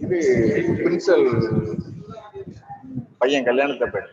இது இது பிரின்சல் பையன் கல்யாணத்தை பேர்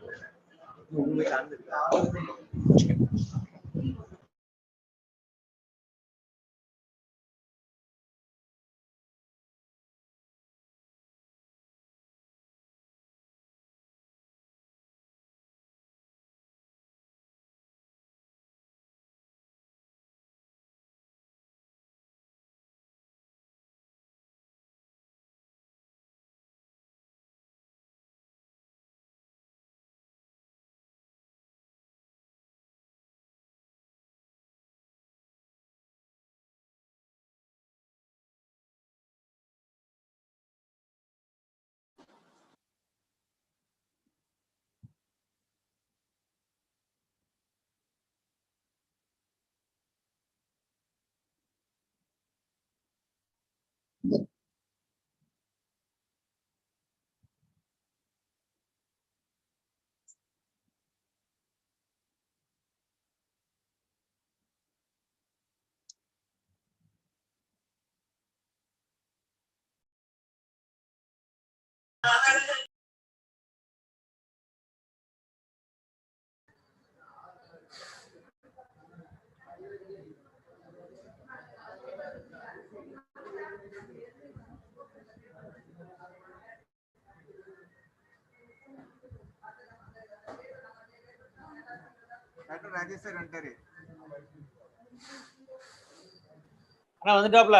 ராஜேஷ் சார் வந்துட்டாரு. ஆனா வந்துட்டாப்ல.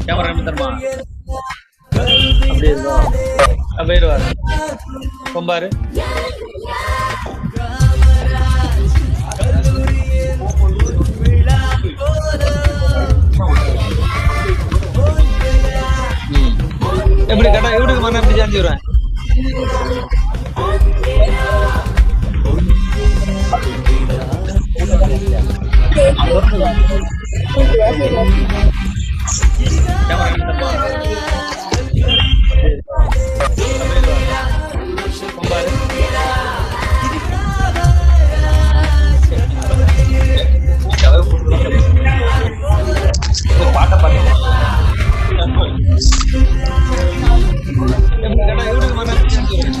கேமரா தருமா அப்படியே இருக்கும் போயிடுவாரு கொம்பாரு எப்படி கட்டா எப்படி மண்ணா எப்படி சாஞ்சிடுவேன் பாட்ட பாட்டு எப்படி மண்ணா சாஞ்சிடுவேன்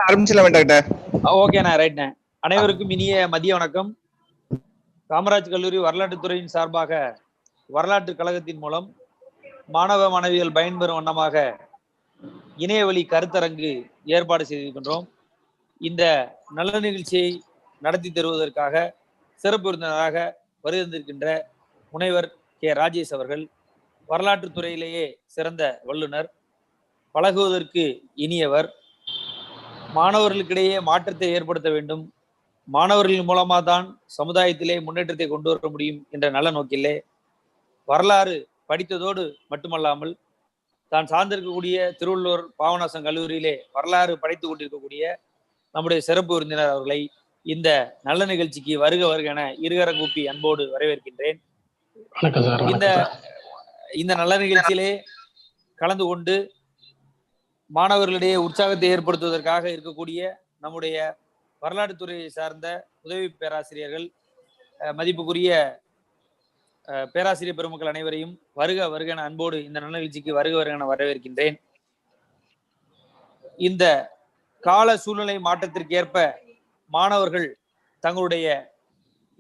ஆரம்பிச்சலாம் டாக்டர். ஓகேண்ணா, ரைட்ண்ணே. அனைவருக்கும் இனிய மதிய வணக்கம். காமராஜ் கல்லூரி வரலாற்றுத்துறையின் சார்பாக வரலாற்று கழகத்தின் மூலம் மாணவ மாணவிகள் பயன்பெறும் வண்ணமாக இணையவழி கருத்தரங்கு ஏற்பாடு செய்திருக்கின்றோம். இந்த நல்ல நிகழ்ச்சியை நடத்தி தருவதற்காக சிறப்பு விருந்தினராக வருகின்ற முனைவர் கே. ராஜேஷ் அவர்கள் வரலாற்று துறையிலேயே சிறந்த வல்லுனர், பழகுவதற்கு இனியவர், மாணவர்களுக்கிடையே மாற்றத்தை ஏற்படுத்த வேண்டும், மாணவர்கள் மூலமாக தான் சமுதாயத்திலே முன்னேற்றத்தை கொண்டு வர முடியும் என்ற நல்ல நோக்கிலே வரலாறு படித்ததோடு மட்டுமல்லாமல் தான் சார்ந்திருக்கக்கூடிய திருவள்ளூர் பாபநாசம் கல்லூரியிலே வரலாறு படித்துக் கொண்டிருக்கக்கூடிய நம்முடைய சிறப்பு விருந்தினர் அவர்களை இந்த நல்ல நிகழ்ச்சிக்கு வருக வருக என இருகரம் கூப்பி அன்போடு வரவேற்கின்றேன். இந்த நல்ல நிகழ்ச்சியிலே கலந்து கொண்டு மாணவர்களிடையே உற்சாகத்தை ஏற்படுத்துவதற்காக இருக்கக்கூடிய நம்முடைய வரலாற்றுத்துறையை சார்ந்த உதவி பேராசிரியர்கள், மதிப்புக்குரிய பேராசிரியர் பெருமக்கள் அனைவரையும் வருக வருகன அன்போடு இந்த நல்ல நிகழ்ச்சிக்கு வருக வருகன வரவேற்கின்றேன். இந்த கால சூழ்நிலை மாற்றத்திற்கு ஏற்ப மாணவர்கள் தங்களுடைய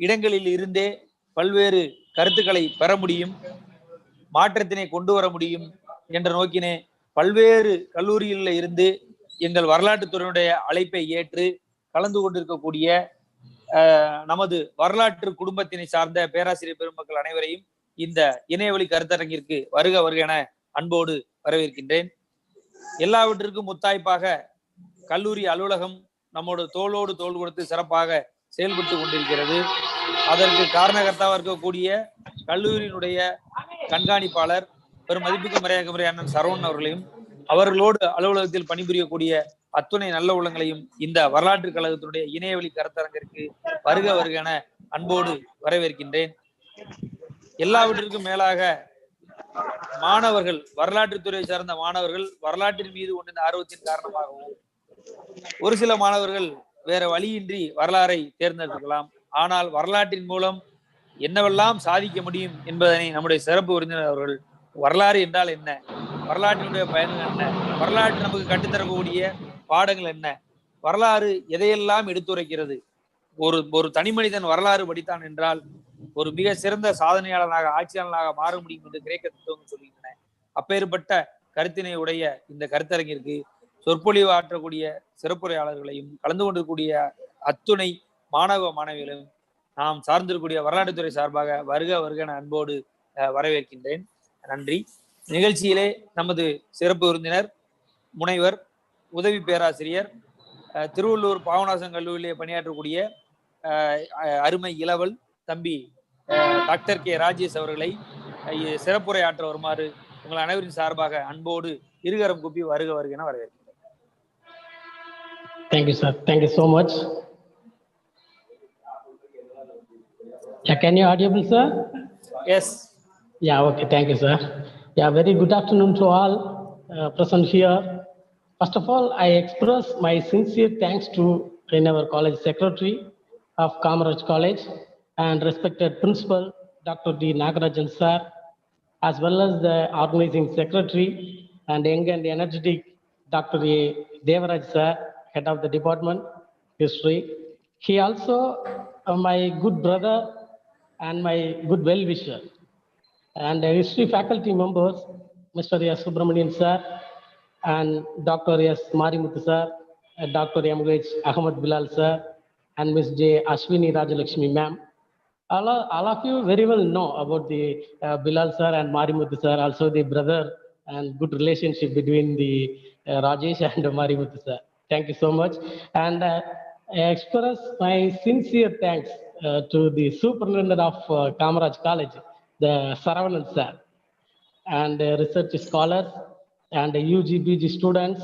இடங்களில் இருந்தே பல்வேறு கருத்துக்களை பெற முடியும், மாற்றத்தினை கொண்டு வர முடியும் என்ற நோக்கினே பல்வேறு கல்லூரிகளில் இருந்து எங்கள் வரலாற்றுத்துறையினுடைய அழைப்பை ஏற்று கலந்து கொண்டிருக்கக்கூடிய நமது வரலாற்று குடும்பத்தினை சார்ந்த பேராசிரியர் பெருமக்கள் அனைவரையும் இந்த இணையவழி கருத்தரங்கிற்கு வருக வருக என அன்போடு வரவேற்கின்றேன். எல்லாவற்றிற்கும் முத்தாய்ப்பாக கல்லூரி அலுவலகம் நம்மோடு தோளோடு தோள் கொடுத்து சிறப்பாக செயல்பட்டு கொண்டிருக்கிறது. அதற்கு காரணகர்த்தாவாக இருக்கக்கூடிய கல்லூரியினுடைய கண்காணிப்பாளர் பெரும் மதிப்புக்கு மரியாதை அண்ணன் சரவணன் அவர்களையும் அவர்களோடு அலுவலகத்தில் பணிபுரியக்கூடிய அத்துணை நல்ல உள்ளங்களையும் இந்த வரலாற்று கழகத்தினுடைய இணையவழி கருத்தரங்கிற்கு வருக வருகன அன்போடு வரவேற்கின்றேன். எல்லாவற்றிற்கும் மேலாக மாணவர்கள், வரலாற்றுத்துறை சார்ந்த மாணவர்கள் வரலாற்றின் மீது கொண்ட ஆர்வத்தின் காரணமாகவும் ஒரு சில மாணவர்கள் வேற வழியின்றி வரலாறை தேர்ந்தெடுக்கலாம். ஆனால் வரலாற்றின் மூலம் என்னவெல்லாம் சாதிக்க முடியும் என்பதனை நம்முடைய சிறப்பு விருந்தினர் அவர்கள் வரலாறு என்றால் என்ன, வரலாற்றினுடைய பயன்கள் என்ன, வரலாற்று நமக்கு கற்றுத்தரக்கூடிய பாடங்கள் என்ன, வரலாறு எதையெல்லாம் எடுத்துரைக்கிறது, ஒரு தனி மனிதன் வரலாறு படித்தான் என்றால் ஒரு மிக சிறந்த சாதனையாளனாக, ஆட்சியாளனாக மாற முடியும் என்று கிரேக்க தத்துவங்கள் சொல்கின்றன. அப்பேற்பட்ட கருத்தினை உடைய இந்த கருத்தரங்கிற்கு சொற்பொழிவு ஆற்றக்கூடிய சிறப்புரையாளர்களையும் கலந்து கொண்டிருக்கூடிய அத்துணை மாணவ மாணவிகளையும் நாம் சார்ந்திருக்கக்கூடிய வரலாற்றுத்துறை சார்பாக வருக வருகன அன்போடு வரவேற்கின்றேன். நன்றி. நிகழ்ச்சியிலே நமது சிறப்பு விருந்தினர் முனைவர் உதவி பேராசிரியர் திருவள்ளூர் பாபநாசம் கல்லூரியிலே பணியாற்றக்கூடிய அருமை இளவல் தம்பி டாக்டர் கே. ராஜேஷ் அவர்களை சிறப்புரை ஆற்ற வருமாறு உங்கள் அனைவரின் சார்பாக அன்போடு இருகரம் கூப்பி வருக வருகன வரவேற்கிறேன். Thank you, sir. Thank you so much. Yeah, can you audible, sir? Yes. Yeah, okay. Thank you, sir. Yeah, very good afternoon to all present here. First of all, I express my sincere thanks to our college secretary of Kamaraj College and respected principal Dr. D. Nagarajan sir, as well as the organizing secretary and young and energetic Dr. A. Devaraj sir, head of the department, history. He also my good brother and my good well-wisher. And history faculty members, Mr. S. Subramanian sir and Dr. S. Marimuthu sir, Dr. M.H. Ahmad Bilal sir, and Ms. J. Ashwini Rajalakshmi ma'am. All of you very well know about the Bilal sir and Marimuthu sir, also the brother and good relationship between the Rajesh and Marimuthu sir. Thank you so much. And I express my sincere thanks to the superintendent of Kamaraj College, the Saravanan sir, and research scholars and UG students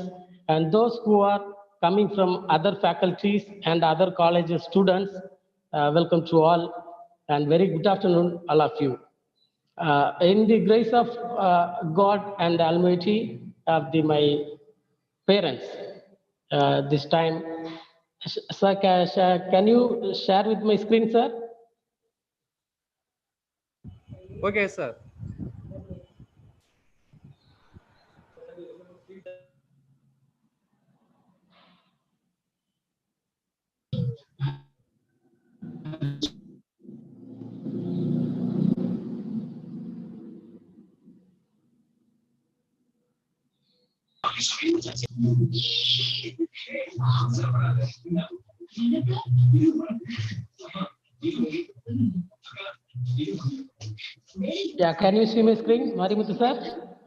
and those who are coming from other faculties and other college students. Welcome to all and very good afternoon, all of you. In the grace of God and Almighty of my parents, this time, sir, can you share with my screen, sir? Okay, sir. Yeah, can you see my screen, Marimuthu sir?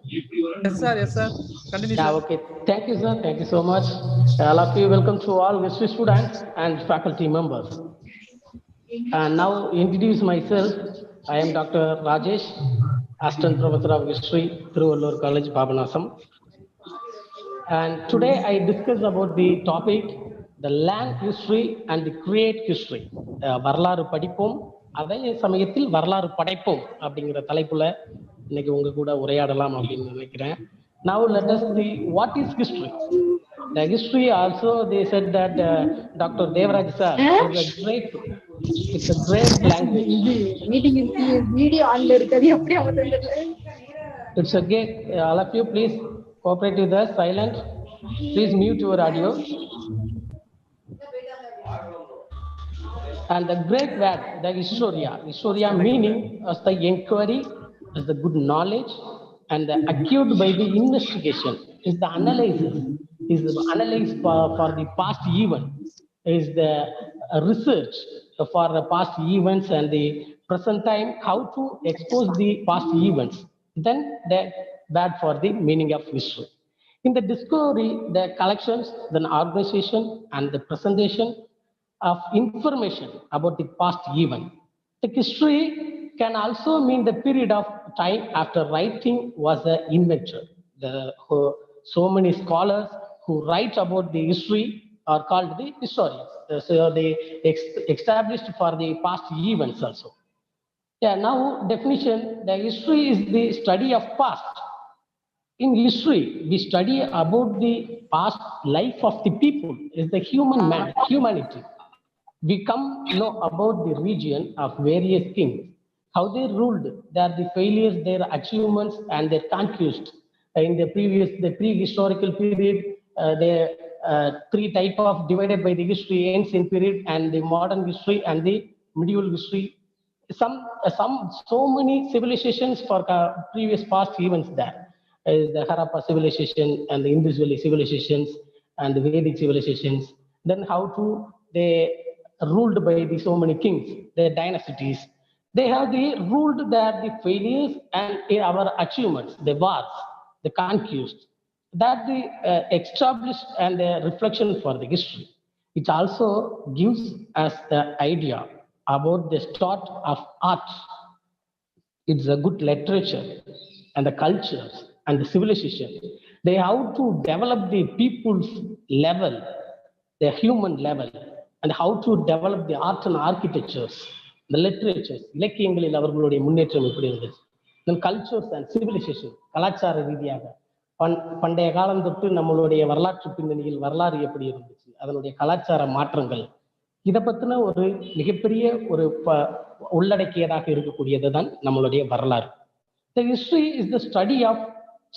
Yes, sir. Yes, sir. Continue, Yeah, sir. okay. Thank you, sir. Thank you so much. All of you, welcome to all history students and faculty members. And now introduce myself. I am Dr. Rajesh, Assistant Professor of History, Thiruvallur College, Papanasam. And today I discuss about the topic, the land history and the create history. வரலாறு படிப்போம், அதே சமயத்தில் வரலாறு படைப்போம் அப்படிங்கிற தலைப்புல இன்னைக்கு உங்க கூட உரையாடலாம் அப்படின்னு நினைக்கிறேன். Now let us see what is history. The history also they said that Dr. Devaraj sir is a great, it's a great language. Meeting is video on It's a great, all of you please cooperate with us, silent. Please mute your audio. And the great word, the historia meaning as the inquiry, as the good knowledge, and the acute by the investigation, is the analysis, is the analysis for the past event, is the research for the past events and the present time, how to expose the past events. Then the bad for the meaning of history. In the discovery, the collections, then organization, and the presentation of information about the past event. The history can also mean the period of time after writing was invented. So many scholars who write about the history are called the historians. So they established for the past events also. Yeah, now definition, the history is the study of past. In history, we study about the past life of the people, is the humanity. We come to know about the region of various kings, how they ruled, their the failures, their achievements, and their conquests. In the prehistorical period, the three type of divided by the history, ancient period, and the modern history, and the medieval history. So many civilizations for previous past events there. The Harappa civilization and the Indus Valley civilizations and the Vedic civilizations. Then how to they ruled by the so many kings, their dynasties. They have ruled the failures and our achievements, the wars, the conquests. That the established and the reflection for the history. It also gives us the idea about the start of art. It's a good literature and the cultures and the civilization. They have to develop the people's level, the human level, and how to develop the art and architectures, the literatures, இலக்கியங்களில் அவர்களுடைய முன்னேற்றம் எப்படி இருந்துச்சு. Then cultures and civilization, கலாச்சார ரீதியாக பண்டைய காலம் தொட்டு நம்மளுடைய வரலாற்று பின்னணியில் வரலாறு எப்படி இருந்துச்சு, அதனுடைய கலாச்சார மாற்றங்கள், இதை பத்தின ஒரு மிகப்பெரிய ஒரு உள்ளடக்கியதாக இருக்கக்கூடியது தான் நம்மளுடைய வரலாறு. The history is the study of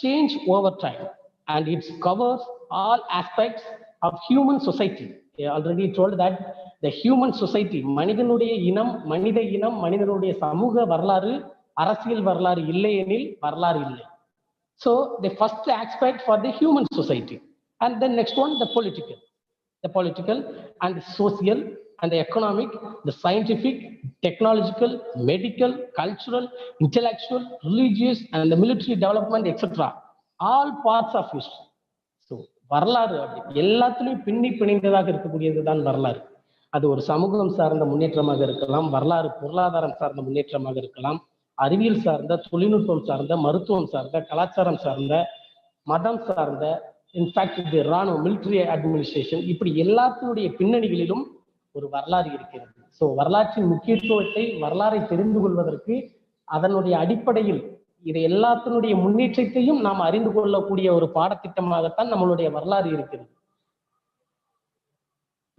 change over time and it covers all aspects of human society. I already told that the human society, மனிதனுடைய இனம், மனிதனுடைய சமூக வரலாறு, அரசியல் வரலாறு இல்லை எனில் வரலாறு இல்லை. So the first aspect for the human society, and then next one the political and the social and the economic, the scientific, technological, medical, cultural, intellectual, religious, and the military development, etc. All parts of history. So வரலாறு அப்படி எல்லாத்துலேயும் பின்னி பிணைந்ததாக இருக்கக்கூடியது தான் வரலாறு. அது ஒரு சமூகம் சார்ந்த முன்னேற்றமாக இருக்கலாம், வரலாறு பொருளாதாரம் சார்ந்த முன்னேற்றமாக இருக்கலாம், அறிவியல் சார்ந்த, தொழில்நுட்பம் சார்ந்த, மருத்துவம் சார்ந்த, கலாச்சாரம் சார்ந்த, மதம் சார்ந்த, இன்ஃபேக்ட் இது இராணுவ மிலிட்ரி அட்மினிஸ்ட்ரேஷன், இப்படி எல்லாத்தினுடைய பின்னணிகளிலும் ஒரு வரலாறு இருக்கிறது. ஸோ வரலாற்றின் முக்கியத்துவத்தை, வரலாறை தெரிந்து கொள்வதற்கு அதனுடைய அடிப்படையில் இது எல்லாத்தினுடைய முன்னேற்றத்தையும் நாம் அறிந்து கொள்ளக்கூடிய ஒரு பாடத்திட்டமாகத்தான் நம்மளுடைய வரலாறு இருக்கிறது.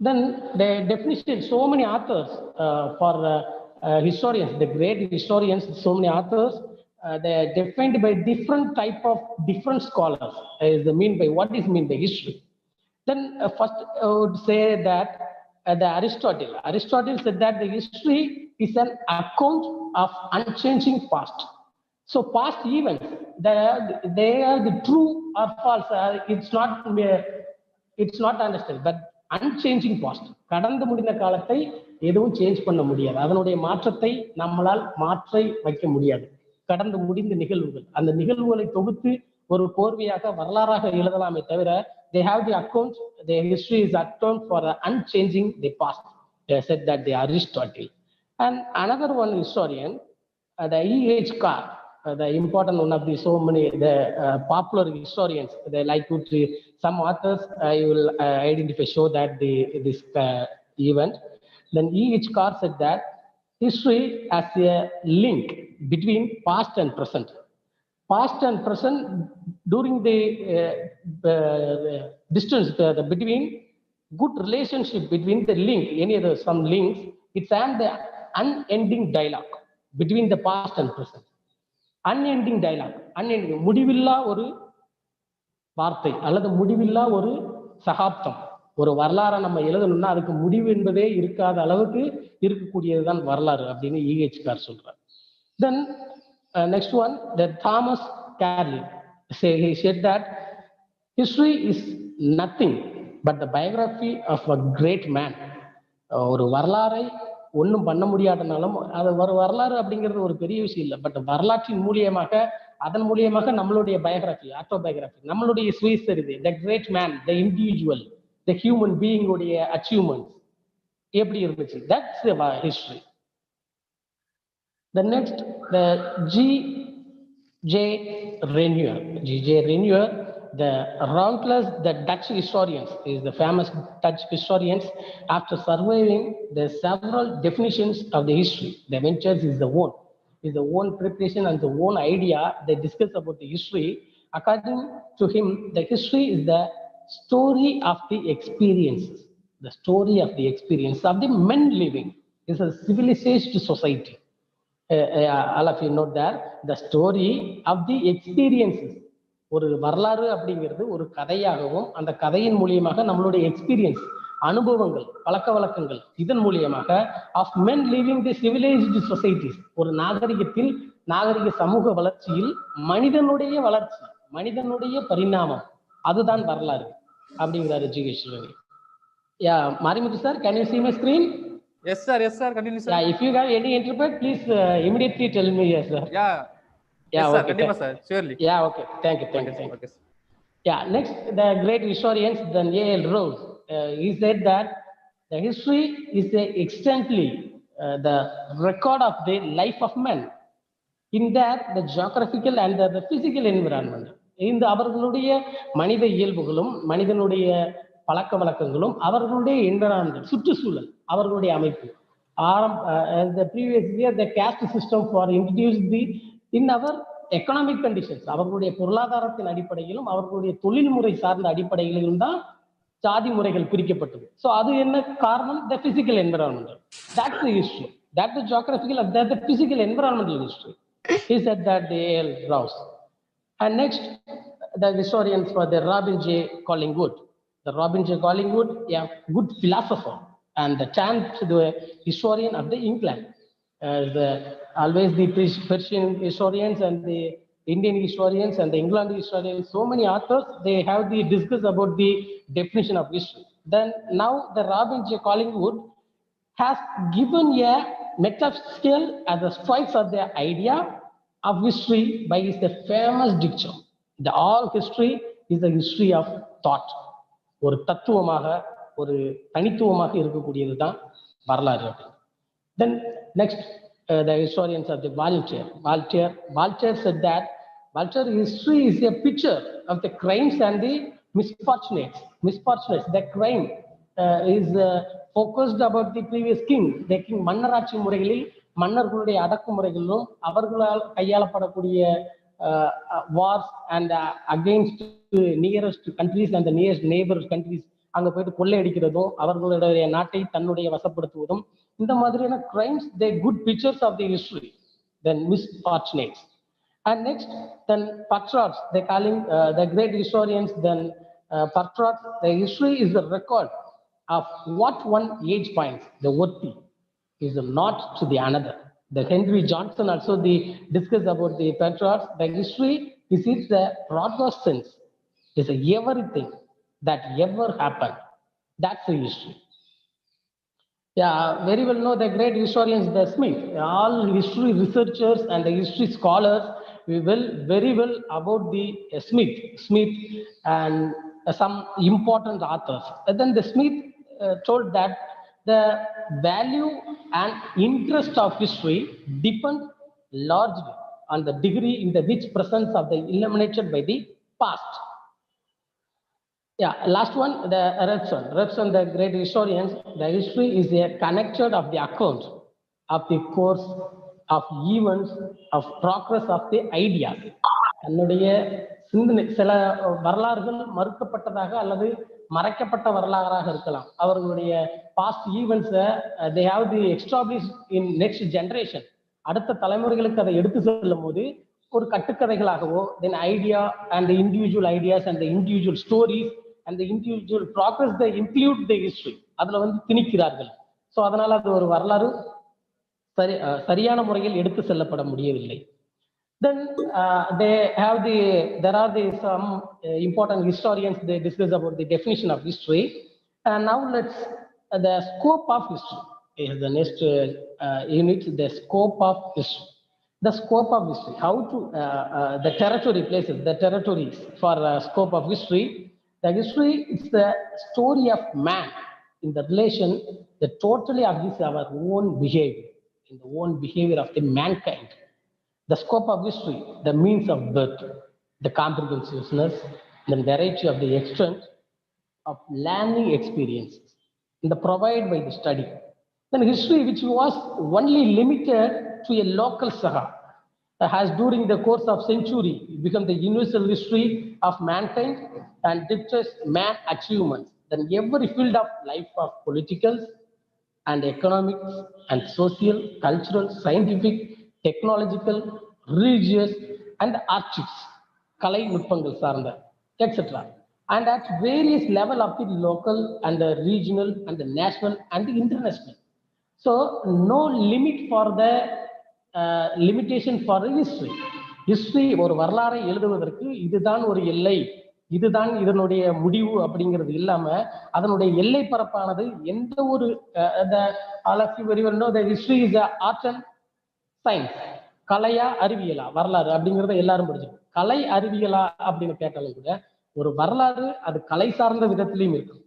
Then the definition, so many authors for historians, the great historians, so many authors, they are defined by different type of different scholars. Is the mean by what is mean by history? Then first I would say that the Aristotle said that the history is an account of unchanging past. So past events, they are the true or false. It's not understood, but unchanging past. கடந்து முடிந்த காலத்தை எதுவும் change பண்ண முடியாது, அதனுடைய மாற்றத்தை நம்மளால் மாற்றி வைக்க முடியாது. கடந்து முடிந்த நிகழ்வுகள், அந்த நிகழ்வுகளை தொகுத்து ஒரு கோர்வையாக வரலாறாக எழுதலாமே தவிர, they have the account, the history is account for the unchanging the past. They said that they are Aristotle. And another one historian, the E.H. Carr, the important one of the so many the popular historians, they like to some authors I will identify show that this event. Then E.H. Carr said that history as a link between past and present. Past and present during the distance between good relationship between the link, any other some links, it's an the unending dialogue between the past and present. Unending dialogue, unending, முடிவில்லா ஒரு வார்த்தை அல்லது முடிவில்லா ஒரு சகாப்தம். ஒரு வரலாறை நம்ம எழுதணும்னா அதுக்கு முடிவு என்பதே இருக்காத அளவுக்கு இருக்கக்கூடியதுதான் வரலாறு அப்படின்னு E.H. Carr சொல்றார். Then next one, the Thomas Carlyle, he said that history is nothing but the biography of a great man. ஒரு வரலாறை ஒன்றும் பண்ண முடியாதனாலும் அது ஒரு வரலாறு அப்படிங்கிறது ஒரு பெரிய விஷயம் இல்லை, பட் வரலாற்றின் மூலியமாக, அதன் மூலியமாக நம்மளுடைய பயோகிராஃபி, ஆட்டோபயோகிராஃபி, நம்மளுடைய சுயசரிதை, the great man, the individual, the human being உடைய அச்சீவ்மெண்ட்ஸ் எப்படி இருந்துச்சு, that's history. The next, the G.J. Renier, the Roncoul's, the Dutch historians, is the famous Dutch historians, after surviving the several definitions of the history, the ventures is the own preparation and the own idea they discuss about the history. According to him, the history is the story of the experiences, the story of the experience of the men living. It's a civilized society. All of you know that the story of the experiences. ஒரு வரலாறு அப்படிங்கிறது ஒரு கதையாகவும், அந்த கதையின் மூலியமாக நம்மளுடைய experience, அனுபவங்கள், பழக்க வழக்கங்கள், இதன் மூலியமாக of men living the civilised societies, ஒரு நாகரிகத்தில், நாகரிக சமூக வளர்ச்சியில் மனிதனுடைய வளர்ச்சி, மனிதனுடைய பரிணாமம், அதுதான் வரலாறு அப்படிங்கிறாரு G.H. Renier. Yeah, Marimuthu sir, can you see my screen? Yes sir, continue sir. Yeah, if you have any interpret, please immediately tell me. Yes sir. Yeah, Yeah, yes sir, okay, continue sir, surely. Yeah, okay, thank you. Okay sir. Yeah, next, the great historians, then A.L. Rose, he said that the history is extensively the record of the life of men. In that, the geographical and the physical environment. இந்த அவர்களுடைய மனித இயல்புகளும், மனிதனுடைய பழக்க வழக்கங்களும், அவர்களுடைய environment, சுற்றுச்சூழல், அவர்களுடைய அமைப்பு. The previous year, the caste system for introduced in our economic conditions, அவர்களுடைய பொருளாதாரத்தின் அடிப்படையிலும் அவர்களுடைய தொழில்முறை சார்ந்த அடிப்படையிலும் தான் ஜாதி முறைகள் பிரிக்கப்பட்டது. ஸோ அது என்ன காரணம்? the physical environment. That's the history. That's the geographical, that's the physical environmental history. He said that the A.L. Rose. And next, the historians for the Robin J. Collingwood. The Robin J. Collingwood, yeah, good philosopher and the 10th historian of the England. Always the Persian historians and the Indian historians and the England historians, so many authors, they have the discuss about the definition of history. Then now the Robin J. Collingwood has given a metaphysical as a strikes of the idea of history by his famous dictum. The all history is the history of thought. ஒரு தத்துவமாக ஒரு தனித்துவமாக இருக்கக்கூடியது தான் வரலாறு. Then next, the historians of the Voltaire said that Voltaire history is a picture of the crimes and the misfortunates. The crime is focused about the previous king. The king மன்னராட்சி முறைகளில் மன்னர்களுடைய அடக்குமுறைகளிலும் அவர்களால் கையாளப்படக்கூடிய wars and against nearest countries and the nearest neighbor countries அங்க போயிட்டு கொள்ளையடிக்கிறதும் அவர்களுடைய நாட்டை தன்னுடைய வசப்படுத்துவதும் இந்த மாதிரியான crimes, they good pictures of the history. Then misfortunates. And next, then patriots, they calling the great historians, then patriots, the history is the record of what one age finds the worthy is not to the another. The Henry Johnson also they discuss about the patriots. The history is it the broadest sense is everything that ever happened. That's the history. Yeah, very well know the great historians, the Smith. All history researchers and the history scholars, we will very well about the Smith and some important authors. And then the Smith told that the value and interest of history depend largely on the degree in the which presence of the illuminated by the past. Yeah, last one, the Rebson, the great historians, the history is a connected of the account of the course of events, of progress of the ideas. என்னுடைய சிந்தனை சில வரலாறுகள் மறுக்கப்பட்டதாக அல்லது மறைக்கப்பட்ட வரலாறாக இருக்கலாம். அவர்களுடைய past ஈவெண்ட்ஸை they have the established in next generation. அடுத்த தலைமுறைகளுக்கு அதை எடுத்து செல்லும் போது ஒரு கட்டுக்கதைகளாகவோ then idea and the individual ideas and the individual stories and the individual progress they include the history. அதுல வந்து திணிக்கிறார்கள். ஸோ அதனால அது ஒரு வரலாறு சரியான முறையில் எடுத்து செல்லப்பட முடியவில்லை. Then there are some important historians, they discuss about the definition of history. And now let's the scope of history is the next unit. The scope of history. The scope of history. How to the territory places, the territories for scope of history. The history is the story of man in the relation, the totally of this our own behavior, in the own behavior of the mankind. The scope of history, the means of birth, the comprehensiveness, the variety of the extent of learning experiences, and the provided by the study. Then history, which was only limited to a local saga, has during the course of century become the universal history of mankind and dictates man achievements. Then every field of life of political and economics and social, cultural, scientific, technological, religious, and arts, kalai nutpangal saarnda, etc. And at various level of the local and the regional and the national and the international. So no limit for the limitation for history. History ஒரு வரலாறை எழுதுவதற்கு இதுதான் ஒரு எல்லை, இதுதான் இதனுடைய முடிவு அப்படிங்கிறது இல்லாம அதனுடைய எல்லை பரப்பானது எந்த ஒரு all of you very well know that history is a art and science. கலையா அறிவியலா வரலாறு அப்படிங்கிறத எல்லாரும் படிச்சிருக்கோம். கலை அறிவியலா அப்படின்னு கேட்டாலும் கூட ஒரு வரலாறு அது கலை சார்ந்த விதத்திலையும் இருக்கும்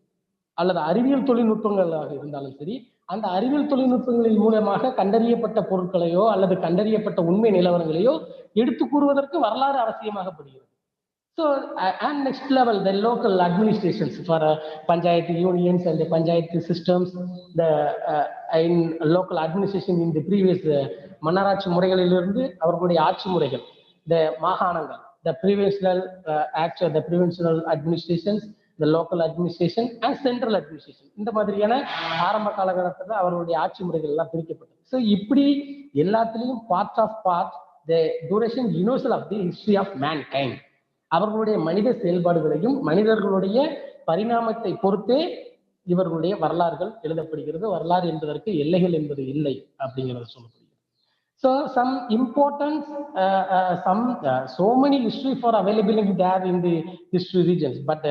அல்லது அறிவியல் தொழில்நுட்பங்களாக இருந்தாலும் சரி, அந்த அறிவியல் தொழில்நுட்பங்களின் மூலமாக கண்டறியப்பட்ட பொருட்களையோ அல்லது கண்டறியப்பட்ட உண்மை நிலவரங்களையோ எடுத்து கூறுவதற்கு வரலாறு அவசியமாகப்படுகிறது. So and next level, the local administrations for panchayat unions and the panchayat systems, the in local administration in the previous மன்னராட்சி முறைகளிலிருந்து அவர்களுடைய ஆட்சி முறைகள், the மாகாணங்கள், the provincial act, the provincial administrations, the local administration and central administration, இந்த மாதிரியான ஆரம்ப காலகட்டத்தில் அவர்களுடைய ஆட்சி முறைகள் எல்லாம் பிரிக்கப்பட்டது. ஸோ இப்படி எல்லாத்திலையும் part of part the duration universal of the history of mankind. அவர்களுடைய மனித செயல்பாடுகளையும் மனிதர்களுடைய பரிணாமத்தை பொறுத்தே இவர்களுடைய வரலாறுகள் எழுதப்படுகிறது. வரலாறு என்பதற்கு எல்லைகள் என்பது இல்லை அப்படிங்கிறத சொல்லப்படுகிறது. So some importance, so many history for availability there in the history regions, but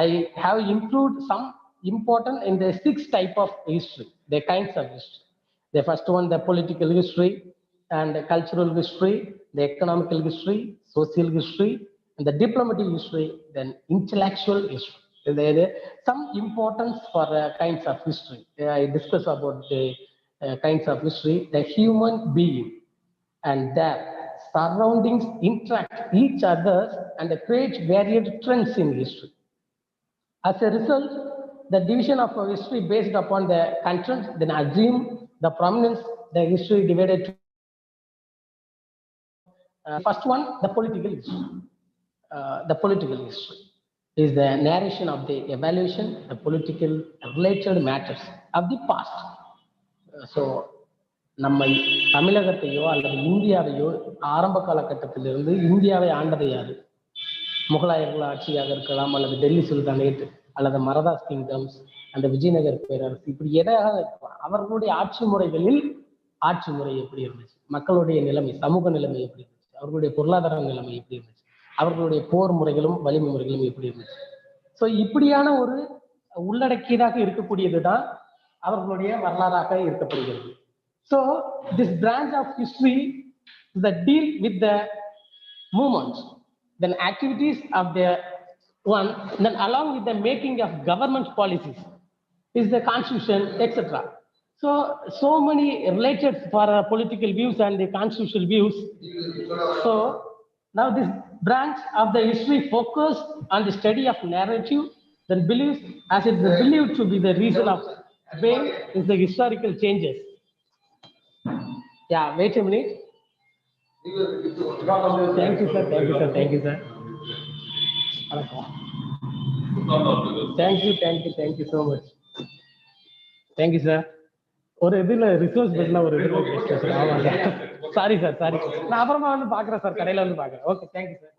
I have included some important in the 6 type of history, the kinds of history. The first one, the political history and the cultural history, the economical history, social history, and the diplomatic history, then intellectual history. There is some importance for kinds of history. I discuss about the kinds of history. The human being and their surroundings interact each other and create varied trends in history. As a result, the division of a history based upon the content, then assume the prominence the history divided to. First one, the political history. The political history is the narration of the evaluation, the political related matters of the past. So, நம்ம தமிழகத்தையோ அல்லது இந்தியாவையோ ஆரம்ப காலகட்டத்திலிருந்து இந்தியாவை ஆண்டது யாரு? முகலாயர்கள் ஆட்சியாக இருக்கலாம், அல்லது டெல்லி சுல்தானேட், அல்லது மரதாஸ் கிங்டம்ஸ், அந்த விஜயநகர் பேரரசு, இப்படி எதாக இருக்கலாம். அவர்களுடைய ஆட்சி முறைகளில் ஆட்சி முறை எப்படி இருந்துச்சு, மக்களுடைய நிலைமை, சமூக நிலைமை எப்படி இருந்துச்சு, அவர்களுடைய பொருளாதார நிலைமை எப்படி இருந்துச்சு, அவர்களுடைய போர் முறைகளும் வலிமை முறைகளும் எப்படி இருந்துச்சு. ஸோ இப்படியான ஒரு உள்ளடக்கியதாக இருக்கக்கூடியதுதான் அவர்களுடைய வரலாறாக இருக்கப்படுகிறது. So this branch of history that deal with the movements, then activities of the one, then along with the making of government policies is the constitution, etc. So many related for political views and the constitutional views. So now this branch of the history focus on the study of narrative, then believes as it is believed to be the reason of being is the historical changes. Yeah, wait a minute. Thank you, sir. Thank you, sir. Thank you, sir. Thank you so much. Thank you, sir. ஒரு இதுல resource பெட்ல ஒரு இதுல பேசுறேன் sir. ஆமாங்க. Sorry sir, sorry. நான் அப்புறமா வந்து பார்க்கறேன் சார், கடையில வந்து பார்க்கறேன். Okay, thank you, sir.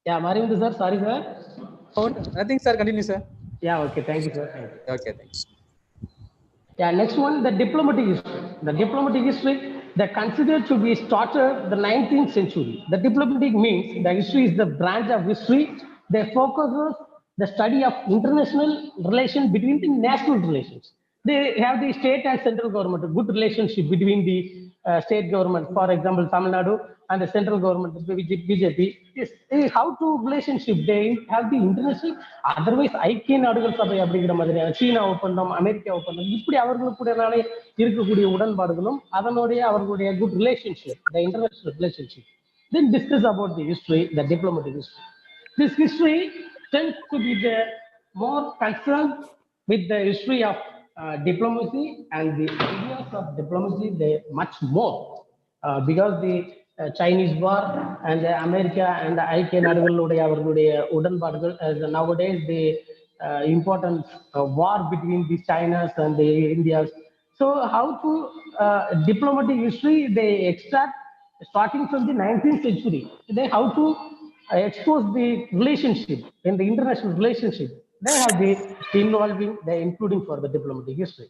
Yeah, Marivindu sir, sorry sir. Nothing, sir. Continue, sir. Yeah, okay, thank you, sir. Thank you. Okay, thanks. Yeah, next one, the diplomatic history. The diplomatic history, they considered to be started the 19th century. The diplomatic means the history is the branch of history. They focuses the study of international relation between the national relations. They have the state and central government, a good relationship between the state government, for example, Tamil Nadu, and the central government, BJP. How to relationship, they have the international, otherwise ஐக்கிய நாடுகள் சபை அப்படிங்கிற மாதிரியான சீனா ஒப்பந்தம், America ஒப்பந்தம், இப்படி அவர்களுக்குடனாலே இருக்கக்கூடிய உடன்பாடுகளும் அதனுடைய அவர்களுடைய good relationship, the international relationship. Then discuss about the history, the diplomatic history. This history tends to be the more concerned with the history of diplomacy, and the ideas of diplomacy they much more because the Chinese war and the America and the ஐக்கிய நாடுகளுடைய அவர்களுடைய உடன்பாடுகள், nowadays the important war between the Chinas and the Indias. So how to diplomatic history they extract starting from the 19th century. They how to expose the relationship in the international relationship. They have the involving, the including for the diplomatic history.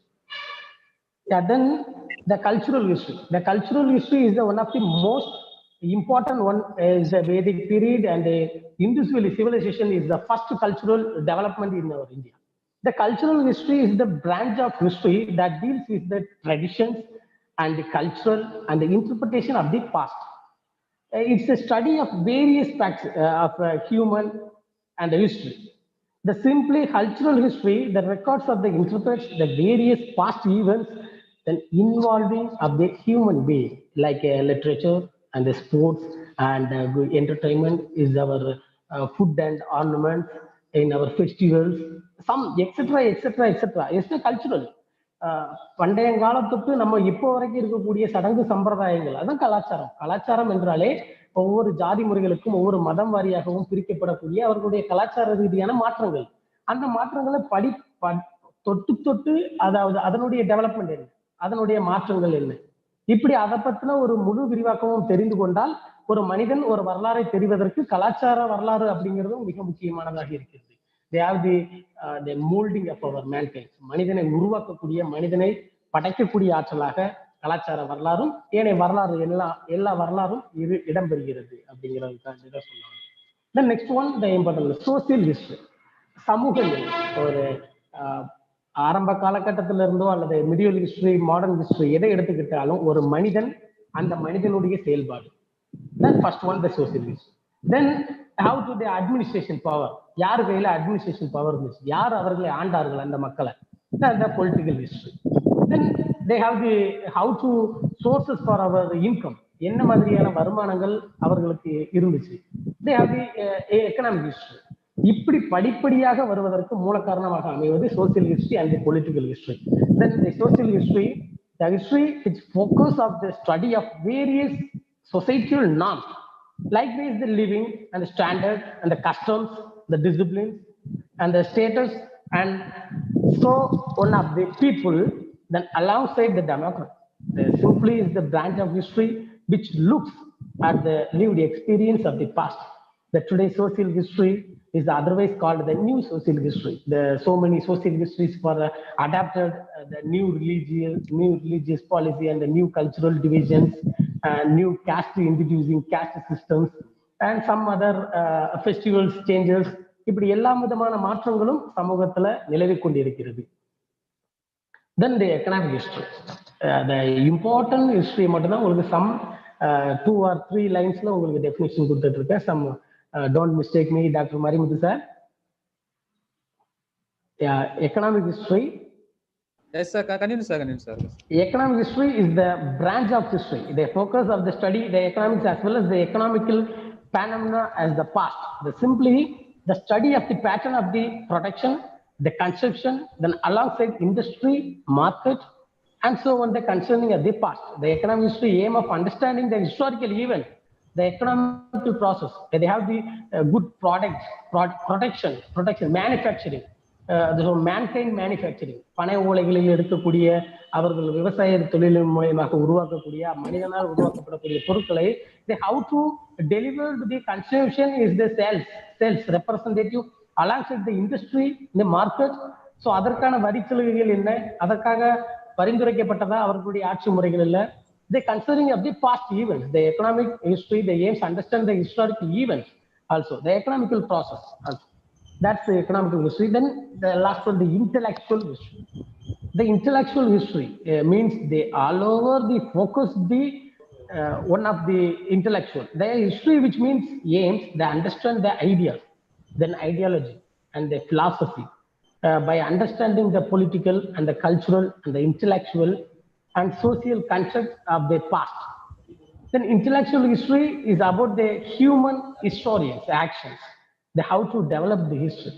Yeah, then the cultural history. The cultural history is the one of the most important one is the Vedic period, and the Indus Valley civilization is the first cultural development in our India. The cultural history is the branch of history that deals with the traditions and the cultural and the interpretation of the past. It's a study of various facts of human and the history. The simply cultural history, the records of the interprets the various past events then involving of the human being, like literature and the sports and entertainment is our food and ornaments in our festivals, some etc. It's the cultural. பண்டைய காலத்துக்கு நம்ம இப்போ வரைக்கும் இருக்கக்கூடிய சடங்கு சம்பிரதாயங்கள் அதான் கலாச்சாரம். கலாச்சாரம் என்றாலே ஒவ்வொரு ஜாதி முறைகளுக்கும் ஒவ்வொரு மதம் வாரியாகவும் பிரிக்கப்படக்கூடிய அவர்களுடைய கலாச்சார ரீதியான மாற்றங்கள். அந்த மாற்றங்களை தொட்டு அதாவது அதனுடைய டெவலப்மெண்ட் என்ன, அதனுடைய மாற்றங்கள் என்ன, இப்படி அதை பத்தின ஒரு முழு விரிவாக்கமும் தெரிந்து கொண்டால் ஒரு மனிதன் ஒரு வரலாறை தெரிவதற்கு கலாச்சார வரலாறு அப்படிங்கிறதும் மிக முக்கியமானதாக இருக்கிறது. They have the molding of our mankind. மனிதனை உருவாக்கக்கூடிய, மனிதனை படைக்கக்கூடிய ஆற்றலாக கலாச்சார வரலாறும் ஏனைய வரலாறு எல்லா வரலாறும் இடம்பெறுகிறது அப்படிங்கிறதுக்காக சொல்லுவாங்க. Then next one, the important social history. சமூக நிலை. ஒரு ஆரம்ப காலகட்டத்தில இருந்தோ அல்லது மிடியல் ஹிஸ்டரி, மாடர்ன் ஹிஸ்டரி எதை எடுத்துக்கிட்டாலும் ஒரு மனிதன், அந்த மனிதனுடைய செயல்பாடு, Then first one, the social history. Then how to the administration power. யார் கையில administration power இருந்துச்சு, யார் அவர்களை ஆண்டார்கள் அந்த மக்களை, the political history. Then they have the how to sources for our income, என்ன மாதிரியான வருமானங்கள் அவர்களுக்கு இருந்துச்சு. They have the economic history. இப்படி படிப்படியாக வருவதற்கு மூல காரணமாக அமைவது social history and the political history. Then the social history, the history which focus of the study of various societal norms, likewise the living and the standard and the customs, the disciplines and the status, and so one of the people. Then alongside the democracy, simply is the branch of history which looks at the lived experience of the past. The today's social history is otherwise called the new social history. The so many social histories for adapted the new religious policy and the new cultural divisions, new caste introducing caste systems, and some other festivals changes. இப்படி எல்லா விதமான மாற்றங்களும் சமூகத்துல நிலவி கொண்டிருக்கிறது. Then the economic history, the important history மட்டும் தான் உங்களுக்கு some 2 or 3 linesல உங்களுக்கு definition கொடுத்துட்டு இருக்கேன். Some don't mistake me, Dr. Marimuthu sir. Economic history. Yes, sir. Continue, sir. Economic history is the branch of history. The focus of the study, the economics as well as the economical phenomena as the past. Simply the study of the pattern of the production, the consumption, then alongside industry, market, and so on, the concerning of the past. The economic history aim of understanding the historical event, the economical process. They have the good products, protection, manufacturing. Mankind manufacturing, பனை ஓலைகளில் இருக்கக்கூடிய அவர்கள் விவசாய தொழிலின் மூலமாக உருவாக்கக்கூடிய மனிதனால் உருவாக்கப்படக்கூடிய பொருட்களை they how to deliver to the consumption is the sales representative alongside the industry, the market. So அதற்கான வரி சலுகைகள் என்ன, அதற்காக பரிந்துரைக்கப்பட்டதா அவர்களுடைய ஆட்சி முறைகள் இல்ல. They considering of the past events, the economic history, they aims to understand the historical events also, the economical process also. That's the economical history. Then the last one, the intellectual history. The intellectual history means they all over the focus the one of the intellectual. The history which means aims they understand the ideas, then ideology and the philosophy by understanding the political and the cultural and the intellectual and social concepts of the past. Then intellectual history is about the human historians' actions, the how to develop the history.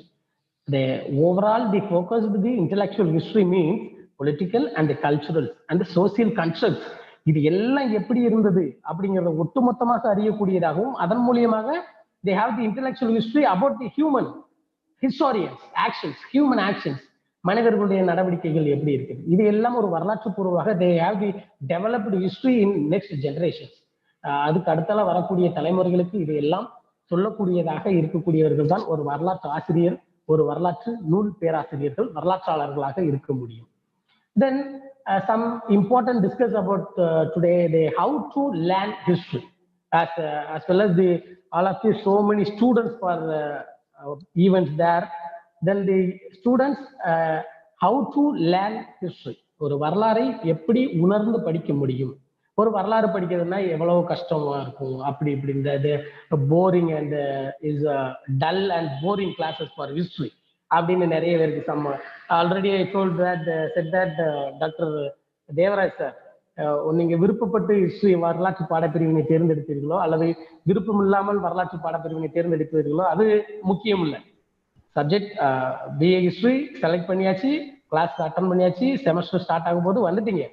The overall the focus of the intellectual history means political and the cultural and the social concepts. இது எல்லாம் எப்படி இருந்தது அப்படிங்கறத ஒட்டுமொத்தமாக அறியக்கூடியதாகவும் அதன் மூலமாக they have the intellectual history about the human historians actions, human actions, மனிதர்களுடைய நடவடிக்கைகள் எப்படி இருக்குது, இது எல்லாம் ஒரு வரலாற்று பூர்வமாக they have the developed history in next generations. அதுக்கு அடுத்தால வரக்கூடிய தலைமுறைகளுக்கு இது எல்லாம் சொல்லக்கூடியதாக இருக்கக்கூடியவர்கள் தான் ஒரு வரலாற்று ஆசிரியர், ஒரு வரலாற்று நூல் பேராசிரியர்கள், வரலாற்றாளர்களாக இருக்க முடியும். Then some important discuss about today the how to learn history as well as the all of these so many students for events there. Then the students how to learn history, ஒரு வரலாறை எப்படி உணர்ந்து படிக்க முடியும். ஒரு வரலாறு படிக்கிறதுனா எவ்வளவு கஷ்டமா இருக்கும், அப்படி இப்படி இந்த boring and is dull and boring classes for history அப்படின்னு நிறைய பேருக்கு சம்ம already I told that set that doctor Devaraj sir, நீங்க விருப்பப்பட்டு ஹிஸ்டரி வரலாற்று பாடப்பிரிவினை தேர்ந்தெடுத்தீர்களோ அல்லது விருப்பம் இல்லாமல் வரலாற்று பாடப்பிரிவினை தேர்ந்தெடுப்பீர்களோ அது முக்கியம் இல்லை. சப்ஜெக்ட் பிஏ ஹிஸ்டரி செலக்ட் பண்ணியாச்சு, கிளாஸ் அட்டன் பண்ணியாச்சு, செமஸ்டர் ஸ்டார்ட் ஆகும் போது வந்துட்டீங்க.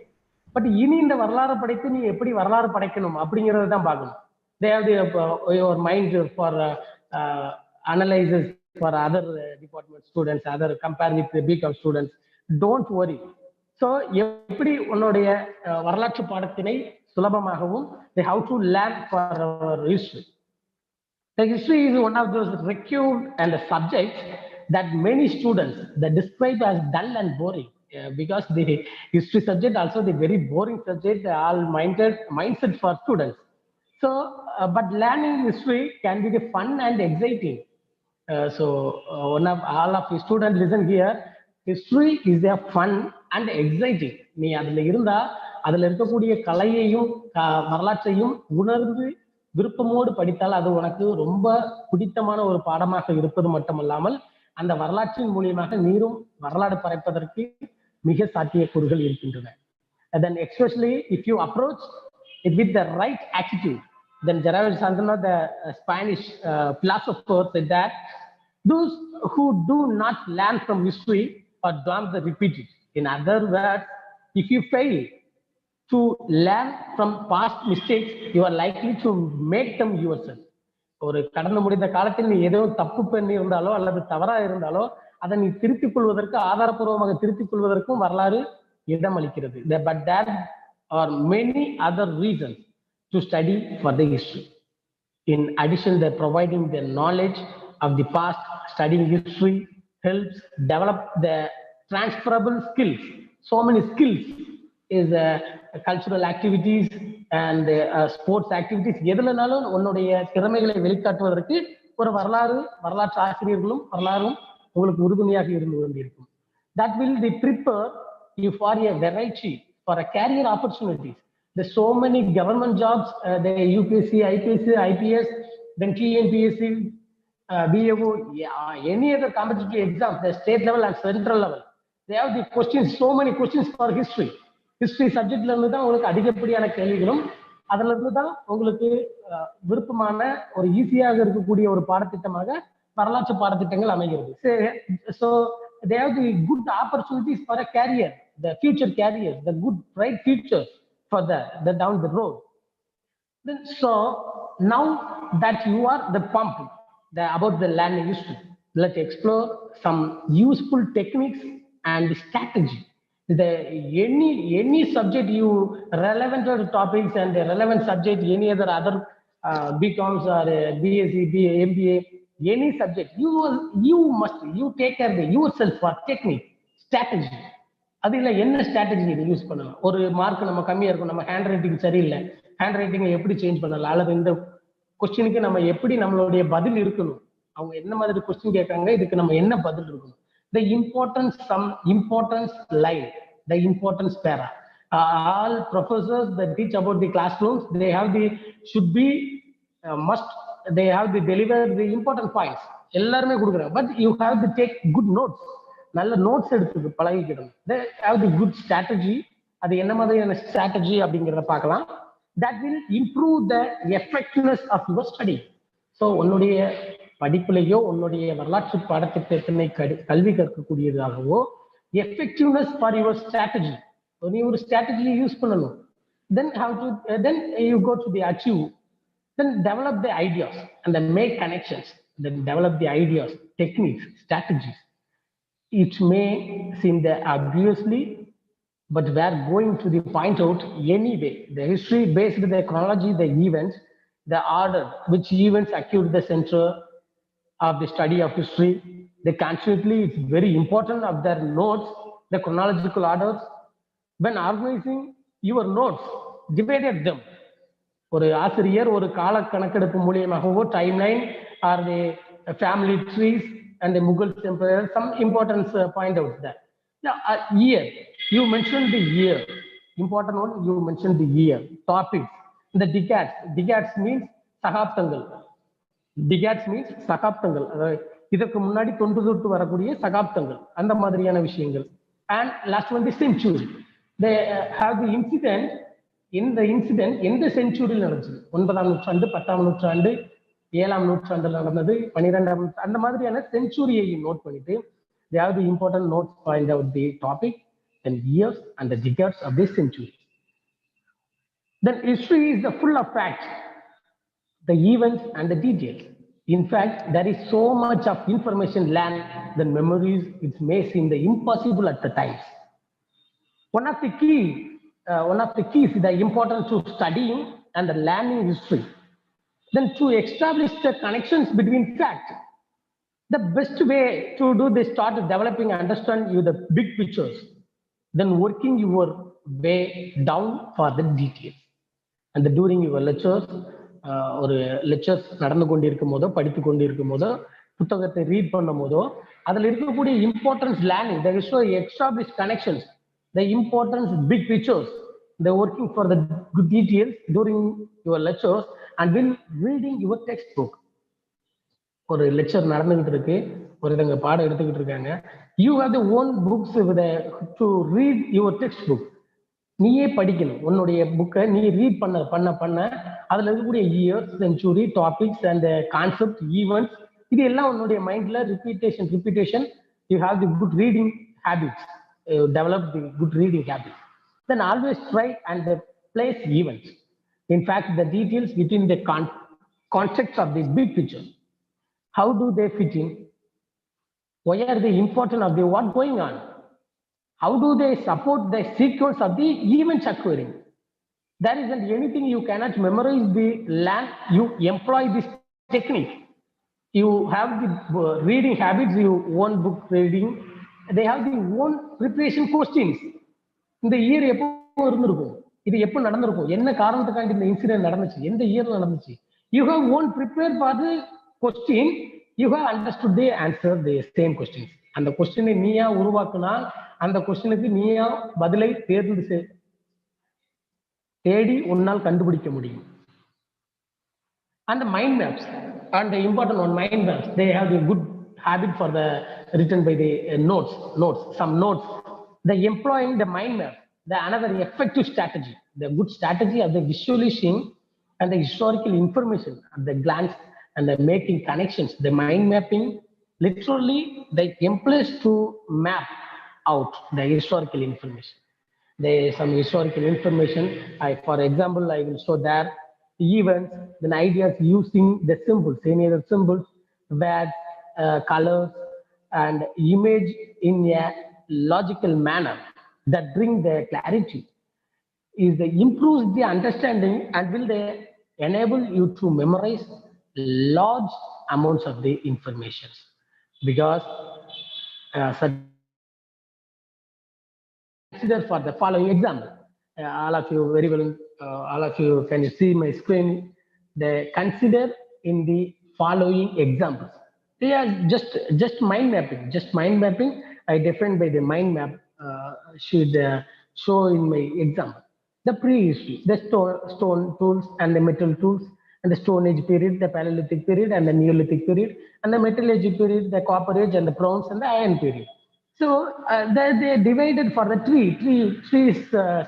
பட் இனி இந்த வரலாறு படைத்து நீ எப்படி வரலாறு படைக்கணும் அப்படிங்கறத தான் பார்க்கணும். They have your mind for analysis for other department students, other compare with the BCom students. Don't worry. So எப்படி உன்னுடைய வரலாற்று பாடத்தினை சுலபமாகவும் how to learn for our history. The history is one of those recurrent and the subjects that many students they describe as dull and boring. Because the history subject also the very boring subject, all mindset for students. So but learning history can be the fun and exciting. One of all of the students listen here, history is a fun and exciting. நீ அதுல இருந்தா அதுல இருக்கக்கூடிய கலையையும் வரலாற்றையும் உணர்ந்து விருப்பமோடு படித்தால் அது உனக்கு ரொம்ப பிடித்தமான ஒரு பாடமாக இருப்பது மட்டுமல்லாமல் அந்த வரலாற்றின் மூலியமாக நீரும் வரலாறு படைப்பதற்கு மிக சாத்தியக்கூறுகள் இருக்கின்றன. And then especially if you approach it with the right attitude, then Gerald Santana, the Spanish philosopher, said that those who do not learn from history are doomed to repeat it. In other words, if you fail to learn from past mistakes, you are likely to make them yourself. ஒரு கடந்து முடிந்த காலத்தில் நீ ஏதோ தப்பு பண்ணி இருந்தாலோ அல்லது தவறா இருந்தாலோ அதை நீ திருத்திக் கொள்வதற்கு, ஆதாரப்பூர்வமாக திருத்திக் கொள்வதற்கும் வரலாறு இடம் அளிக்கிறது. But there are many other reasons to study for the history. In addition, they're providing the knowledge of the past. Studying history helps develop the transferable skills. So many skills is cultural activities and sports activities. எதுலனாலும் உன்னுடைய திறமைகளை வெளிக்காட்டுவதற்கு ஒரு வரலாற்று ஆசிரியர்களும் வரலாறும் உங்களுக்கு உறுதுணையாக இருந்து கொண்டிருக்கும். That will prepare you for a variety, for a career opportunities. There's so many government jobs, the UPSC, IPSC, IPS, then TNPSC, BAO, any other competitive exams, the state level and central level. They have the questions, so many questions for history. History subject ல இருந்து தான் உங்களுக்கு அதிகப்படியான கேள்விகளும் அதுல இருந்து தான் உங்களுக்கு விருப்பமான ஒரு ஈஸியாக இருக்கக்கூடிய ஒரு பாடத்திட்டமாக வரலாற்று பாடத்திட்டங்கள் அமைகிறது. So they have the good opportunities for a career, the future careers, the good bright futures for the down the road. Then so now that you are the pump about the learning history, let's explore some useful techniques and strategy. Any subject you relevant to topics and the relevant subject, any other BComs or BSc, MBA, any subject, you take care of yourself for technique, strategy. அதுல என்ன strategy use பண்ணலாம்? ஒரு mark நம்ம கம்மியா இருக்கும், நம்ம hand writing சரியில்லை, hand ரைட்டிங்கை எப்படி சேஞ்ச் பண்ணலாம், அல்லது இந்த கொஸ்டினுக்கு நம்ம எப்படி நம்மளுடைய பதில் இருக்கணும், அவங்க என்ன மாதிரி கொஸ்டின் கேட்கறாங்க, இதுக்கு நம்ம என்ன பதில் இருக்கணும். The importance, some importance line, the importance para. All professors that teach about the classrooms, they have should be must, they have to deliver the important points. எல்லாருமே கொடுக்குறாங்க, but you have to take good notes. நல்ல notes எடுத்து பழகிக்கணும். They have the good strategy. அது என்ன மாதிரியான strategy அப்படிங்கிறத பார்க்கலாம். That will improve the effectiveness of your study. So உன்னுடைய படிப்புலையோ உன்னுடைய வரலாற்று பாடத்திட்டத்தினை கல்வி கற்கக்கூடியதாகவோ effectiveness for your strategy. நீ ஒரு strategy யூஸ் பண்ணணும். Then then you go to the achieve. Then develop the ideas and then make connections. Then develop the ideas, techniques, strategies. It may seem that obviously, but we are going to point out anyway. The history based on the chronology, the events, the order which events occurred the center of the study of history. They constantly, it's very important of their notes, the chronological orders. When organizing your notes, divided them. ஒரு ஆசிரியர் ஒரு கால கணக்கெடுப்பு மூலியமாகவோ timeline or the family trees and the Mughal Empire, some importance point out there. Year, you mentioned the year. Important one, you mentioned the year. Topics, the decades. Decades means சகாப்தங்கள். Decades means சகாப்தங்கள். இதற்கு முன்னாடி தொன்று வரக்கூடிய சகாப்தங்கள், அந்த மாதிரியான விஷயங்கள். And last one, the century. They have the incident. In the incident, எந்த செஞ்சுரியில் நடந்துச்சு? 9ஆம் நூற்றாண்டு, 10ஆம் நூற்றாண்டு, 7ஆம் நூற்றாண்டில் நடந்தது, 12ஆம் அந்த மாதிரியான செஞ்சுரியை நோட் பண்ணிட்டு they have the important notes find out the topic and years and the decades of this century. Then history is full of facts, the events and the details. In fact, there is so much of information learned than memories. It may seem impossible at the times. One of the keys is the importance of studying and the learning history. Then to establish the connections between facts, the best way to do this, start developing and understand the big pictures, then working your way down for the details. And during your lectures, ஒரு lectures நடந்து கொண்டிருக்கும் போதோ படித்து கொண்டிருக்கும் போதோ புத்தகத்தை read பண்ணும் போதோ அதில் இருக்கக்கூடிய importance learning, the establish connections, the importance big pictures, the working for the good details during your lectures, and when reading your textbook. ஒரு லெக்சர் நடந்துகிட்டு இருக்கு, ஒருத்தங்க பாடம் எடுத்துக்கிட்டு இருக்காங்க. You have the own books to read your text book. நீயே படிக்கணும். உன்னுடைய புக்கை நீ ரீட் பண்ண அதுல இருக்கக்கூடிய years, century, topics and concept, events, இது எல்லாம் உன்னுடைய மைண்ட்ல repetition. You have the good reading habits, develop the good reading habits. Then always try and place events. In fact, the details within the context of the big picture. How do they fit in? Why are they important of the what going on? How do they support the sequence of the events occurring? There isn't anything you cannot memorize the land. You employ this technique. You have the reading habits, you own book reading. They have the own preparation questions. இந்த year எப்போ இருந்திருக்கும், இது எப்போ நடந்திருக்கும், என்ன காரணத்துக்காண்டி இந்த incident நடந்துச்சு, எந்த இயர்ல நடந்துச்சு. You have own prepared for the question. You have understood the answer the same questions. அந்த கொஸ்டினை நீயா உருவாக்குனா அந்த கொஸ்டினுக்கு நீயா பதிலை தேடி உன்னால் கண்டுபிடிக்க முடியும். And the mind maps, and the important one, mind maps, they have the good habit for the written by the some notes. The employing the mind map, the another effective strategy, the good strategy of the visualizing and the historical information at the glance and the making connections. The mind mapping, literally, the employs to map out the historical information. There is some historical information. For example, I will show there events, then ideas using the symbols, any other symbols, words, colors, and image in a logical manner that bring the clarity. Is the improves the understanding and will they enable you to memorize large amounts of the information. Because consider for the following example. All of you very well, all of you can you see my screen? They consider in the following examples. They are just mind mapping. I defined by the mind map should show in my example. The prehistory, the stone tools and the metal tools, and the Stone Age period, the Paleolithic period, and the Neolithic period, and the Metal Age period, the Copper Age, and the Bronze and the Iron period. So they divided for the trees,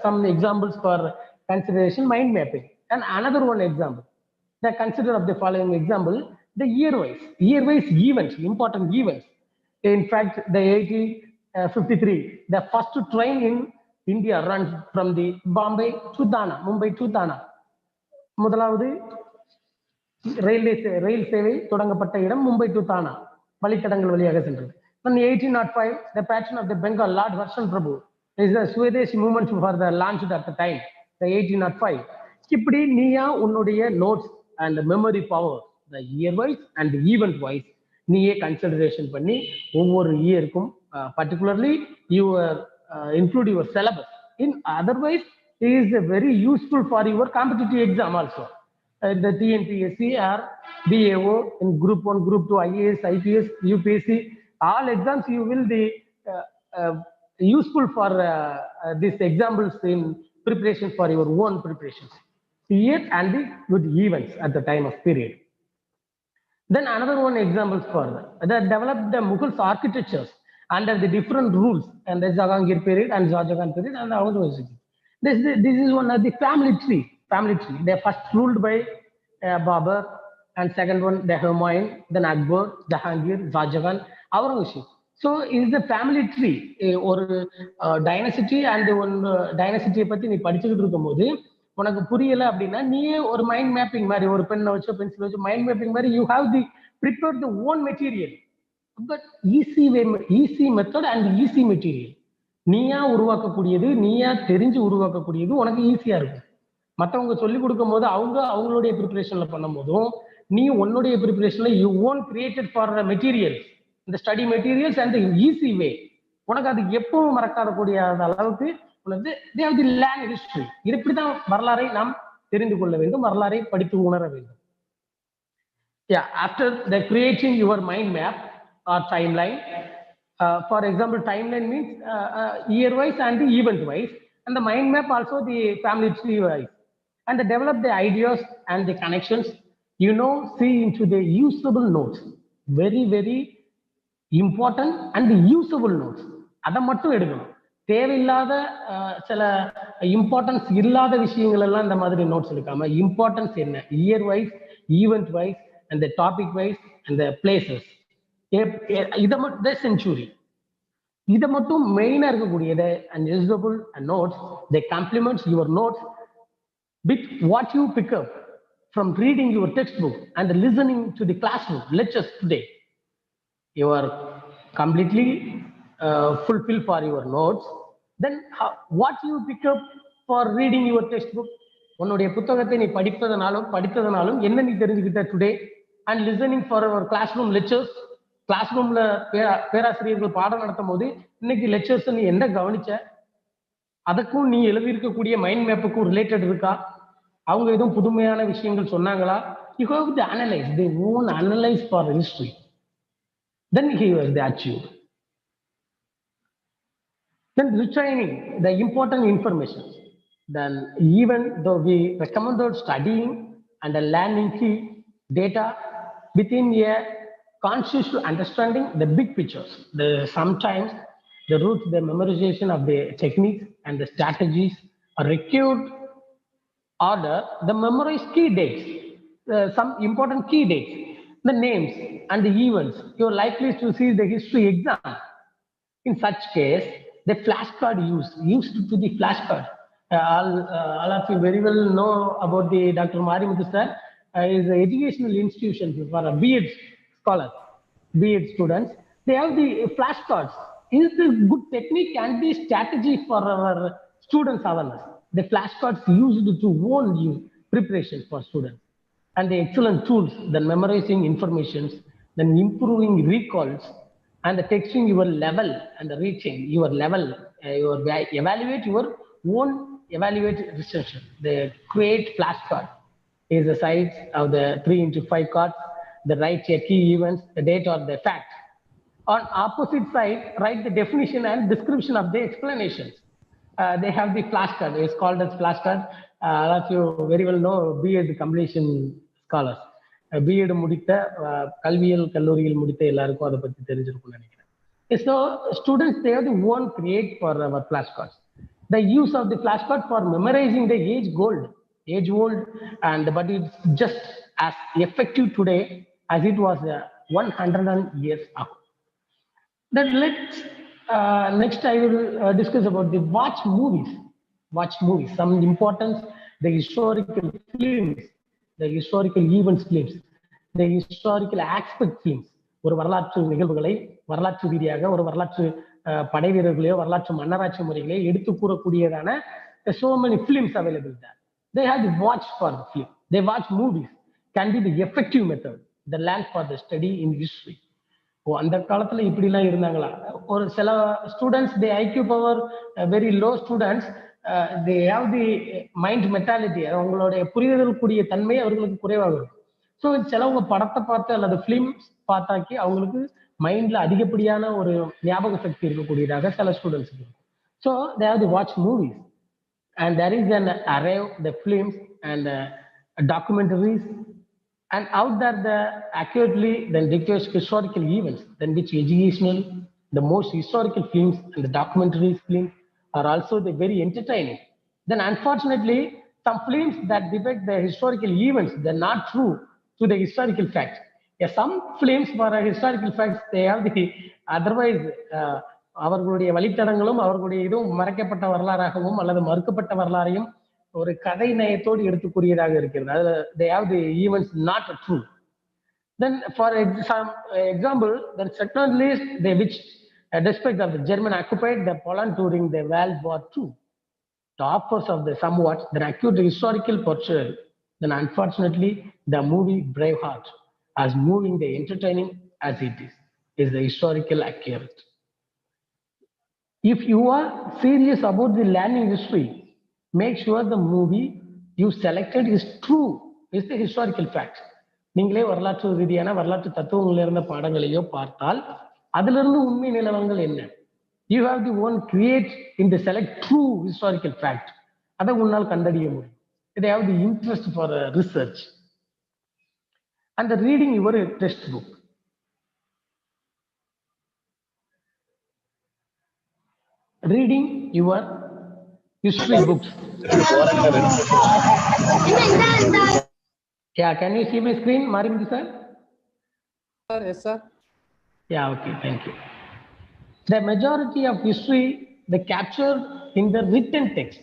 some examples for consideration, mind mapping. And another one example, the consider of the following example, the year-wise events, important events. In fact, the 1853, the first train in India runs from the Mumbai to Thana. முதலாவது ரயில் சேவை தொடங்கப்பட்ட இடம் Mumbai to தானா, வழித்தடங்கள் வழியாக சென்றது. In 1805, the patron of the Bengal, Lord Harshan Prabhu, is the Swadeshi movement for the launched at the time, the 1805. இப்படி நீயா உன்னுடைய notes and memory power, the year wise and the event wise, நீயே consideration பண்ணி ஒவ்வொரு இயருக்கும் particularly you include your syllabus. In otherwise, it is very useful for your competitive exam also. The TNPSC or BAO in Group 1, Group 2, IAS, IPS, UPSC, all exams you will be useful for these examples in preparation for your own preparations. Year and the good events at the time of period. Then another one examples for that developed the Mughals architectures under the different rules and the Jahangir period and Shahjahan period and the other ones. This is one of the family tree. They first ruled by Babur, and second one the Humayun, then Akbar, Jahangir, Shahjahan, Aurangzeb. So is the family tree or dynasty and one dynasty பத்தி நீ படிச்சுக்கிட்டு இருக்கும்போது உனக்கு புரியல அப்படின்னா நீயே ஒரு mind mapping மாதிரி ஒரு பெண்ணை வச்சோ பென்சில் வச்சோ மைண்ட் மேப்பிங் மாதிரி you have the prepare the own material, but easy method and easy material. நீயா உருவாக்கக்கூடியது, நீயா தெரிஞ்சு உருவாக்கக்கூடியது உனக்கு ஈஸியா இருக்கும். மற்றவங்க சொல்லி கொடுக்கும் போது அவங்களுடைய ப்ரிப்பரேஷன்ல பண்ணும் போதும் நீ உன்னுடைய ப்ரிப்பரேஷன்ல you own created for material, இந்த study materials and easy way. உனக்கு அது எப்பவும் மறக்காத கூடிய அளவுக்கு உனக்கு லேர்ன் ஹிஸ்டரி. இப்படிதான் வரலாறை நாம் தெரிந்து கொள்ள வேண்டும், வரலாறை படித்து உணர வேண்டும். After the creating your mind map or timeline, for example, timeline means year wise and event wise, and the mind map also the family tree wise. and develop the ideas and the connections. See into the usable notes. Very, very important and usable notes. அதை மட்டும் எடுக்கணும். தேவையில்லாத சில importance இல்லாத விஷயங்கள் எல்லாம் இந்த மாதிரி நோட்ஸ் எடுக்காம இம்பார்ட்டன்ஸ் என்ன, இயர் வைஸ், ஈவெண்ட் வைஸ், அந்த டாபிக் வைஸ், அந்த பிளேசஸ், இதை மட்டும் செஞ்சுரி, இதை மட்டும் மெயினா இருக்கக்கூடியது and usable notes. They compliments your notes with what you pick up from reading your textbook and listening to the classroom lectures today. You are completely fulfilled for your notes. Then what you pick up for reading your textbook? உன்னுடைய புத்தகத்தை நீ படித்ததனாலும் என்ன நீ தெரிஞ்சுக்கிட்ட today? And listening for our class room lectures. Class ரூம்ல பேராசிரியர்கள் பாடம் நடத்தும் போது இன்னைக்கு லெக்சர்ஸ் நீ என்ன கவனிச்ச? அதுக்கும் நீ எழுதியிருக்கக்கூடிய மைண்ட் மேப்புக்கும் ரிலேட்டட் இருக்கா? அவங்க எதுவும் புதுமையான விஷயங்கள் சொன்னாங்களா? You have to analyze. They won't analyze for history. Then he was the achieved. Then retaining the important information. Then even though we recommended studying and learning key data within a conscious understanding the big pictures. Sometimes the root, the memorization of the techniques and the strategies are required order, the memorize key dates, some important key dates, the names and the events. You are likely to see the history exam. In such case, the flashcard used to the flashcard. All of you very well know about the Dr. Marimuthu sir. Is an educational institution for a B.Ed scholars, B.Ed students. They have the flashcards. Is the good technique and the strategy for our students' awareness. The flashcards used to warn you preparation for students, and the excellent tools, then memorizing informations, then improving recalls, and the texting your level and the reaching your level, evaluate your own evaluate research. The create flashcard is the size of the 3x5 cards. The write key events, the date or the fact. On opposite side, write the definition and description of the explanations. They have the flashcard. It's called as flashcard. All of you very well know B.Ed completion scholars. B.Ed முடித்த கல்வியல் கல்லூரியில் முடித்த எல்லாருக்கும் அதை பத்தி தெரிஞ்சிருக்கும்னு நினைக்கிறேன். So students, they have the one create for our flashcards. The use of the flashcard for memorizing the age old, and but it's just as effective today as it was 100 years ago. Then next I will discuss about the watch movies. Some importance, the historical films, the historical events films, the historical aspect films. ஒரு வரலாற்று நிகழ்வுகளை வரலாற்று ரீதியாக ஒரு வரலாற்று படை வீரர்களையோ வரலாற்று மன்னராட்சி முறைகளையோ எடுத்து கூறக்கூடியதான so many films available there. They have to watch for the film. They watch movies. Can be the effective method. The land for the study in history. அந்த காலத்துல இப்படிலாம் இருந்தாங்களா? ஒரு சில students the IQ power very low students, they have the mind mentality, அவங்களுடைய புரிதல் கூடிய தன்மை அவர்களுக்கு குறைவாக இருக்கும். ஸோ சிலவங்க படத்தை பார்த்து அல்லது ஃபிலிம்ஸ் பார்த்தாக்கி அவங்களுக்கு மைண்ட்ல அதிகப்படியான ஒரு ஞாபக சக்தி இருக்கக்கூடியதாக சில ஸ்டூடெண்ட்ஸ் இருக்கும். So they have the watch movies and there is an array of the films and documentaries, and out there the accurately then dictates historical events, then which educational, the most historical films and the documentaries films are also the very entertaining. Then unfortunately some films that depict the historical events, they're not true to the historical facts. Yeah, some films for historical facts, they have the otherwise அவர்களுடைய வழித்தடங்களும் அவர்களுடைய இதுவும் மறைக்கப்பட்ட வரலாறாகவும் அல்லது மறுக்கப்பட்ட வரலாறையும் ஒரு கதை நயத்தோடு எடுத்துக்கூடியதாக இருக்கிறது. அது they have the events not true. Then for example, the second list they which despite of the German occupied the Poland during the World War II, the offers of the somewhat the acute historical portrayal. Then unfortunately the movie Braveheart, as moving the entertaining as it is the historical accurate. If you are serious about the learning history, make sure the movie you selected is true, is the historical fact. நீங்களே வரலாற்று ரீதியான வரலாற்று தத்துவங்கள் இருந்த பாடங்களையோ பார்த்தால் அதிலிருந்து உண்மை நிலவரங்கள் என்ன, you have the one create in the select true historical fact, அதை உன்னால் கண்டறிய முடியும். they have the interest for research and the reading your textbook. Reading your history books. Yeah, can you see my screen, Marimudi sir? Sir, yes, sir. Yeah, okay, thank you. The majority of history they captured in the written text.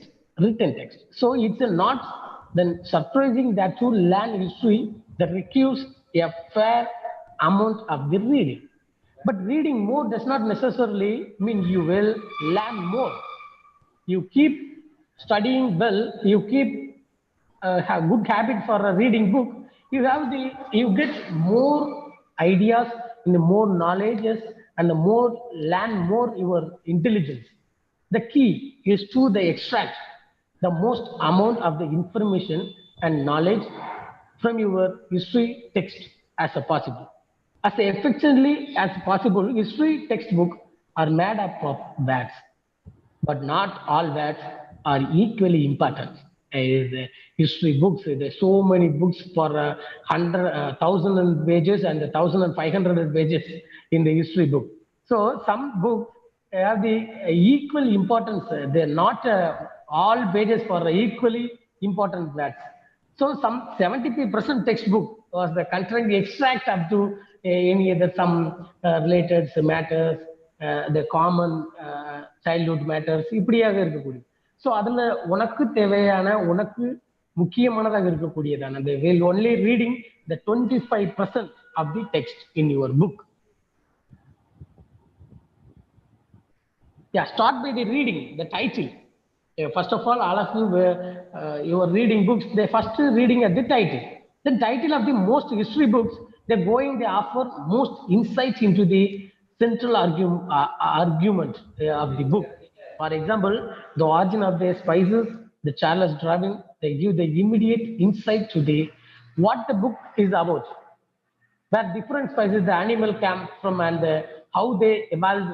So it's not then surprising that to learn history that requires a fair amount of the reading. But reading more does not necessarily mean you will learn more. You keep studying well, you keep have good habit for a reading book, you get more ideas and more knowledges and the more learn more your intelligence. The key is to the extract the most amount of the information and knowledge from your history text as a possible. As effectively as possible, history textbook are made up of words, but not all words are equally important. History books, there's so many books for 1,000 pages and 1,500 pages in the history book. So some books have the equal importance. They're not all pages for equally important words. So some 73% textbook was the containing extract up to any other some related matters, the common childhood matters இப்படியாக இருக்கக்கூடிய. So அதில் உனக்கு தேவையான உனக்கு முக்கியமானதாக இருக்கக்கூடியதான the will only reading the 25% of the text in your book. Yeah, start by the reading, the title. First of all of you you are reading books, they first reading at the title. The title of the most history books, they offer most insights into the central argument of the book. For example, the origin of the spices, the Charles Darwin, they give the immediate insight to the what the book is about. Where different spices the animal came from and how they evolved.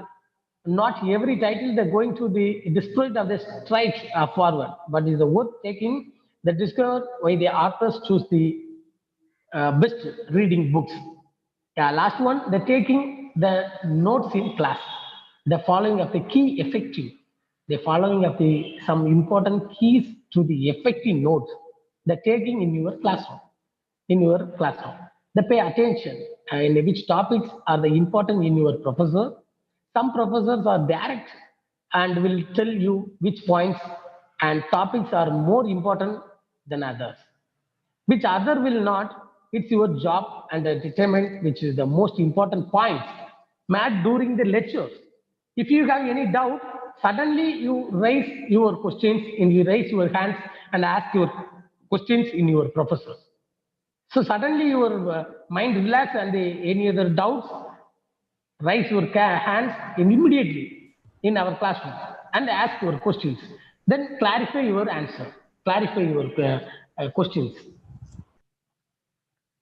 Not every title they're going to the spirit of the straight forward, but is the worth taking the discover why the authors choose the best reading books. Yeah, last one, the taking the notes in class, the following of the key effective, the following of the some important keys to the effective notes, the taking in your classroom, the pay attention in which topics are the important in your professor. Some professors are direct and will tell you which points and topics are more important than others. Which other will not, it's your job and determine which is the most important points made during the lecture. If you have any doubt, suddenly you raise your questions and you raise your hands and ask your questions in your professors. So suddenly your mind relax and any other doubts, raise your hands immediately in our classroom and ask your questions. Then clarify your answer, clarify your questions.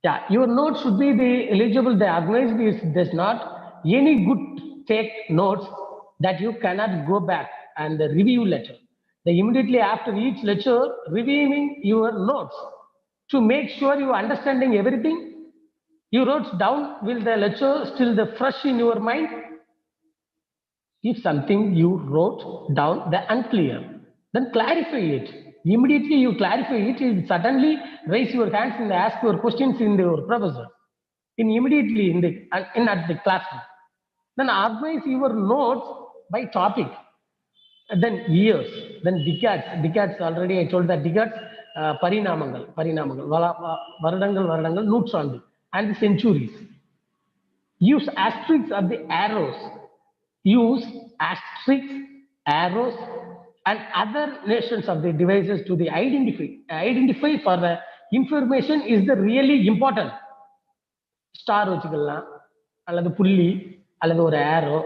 Yeah, your notes should be the eligible. The organized is does not any good take notes that you cannot go back and the review letter. The immediately after each lecture, reviewing your notes to make sure you are understanding everything you wrote down. Will the lecture still the fresh in your mind? If something you wrote down the unclear, then clarify it. Immediately you clarify it, you suddenly raise your hands and ask your questions in your professor. Immediately at the classroom. Then organize your notes by topic. Then years, then decades already I told that decades, பரிணாமங்கள் வருடங்கள் நூற்றாண்டு and the centuries. Use asterisks of the arrows. Use asterisks, arrows and other nations of the devices to the identify for the information is the really important. Star வச்சுக்கலாம் அல்லது புள்ளி அல்லது ஒரு arrow.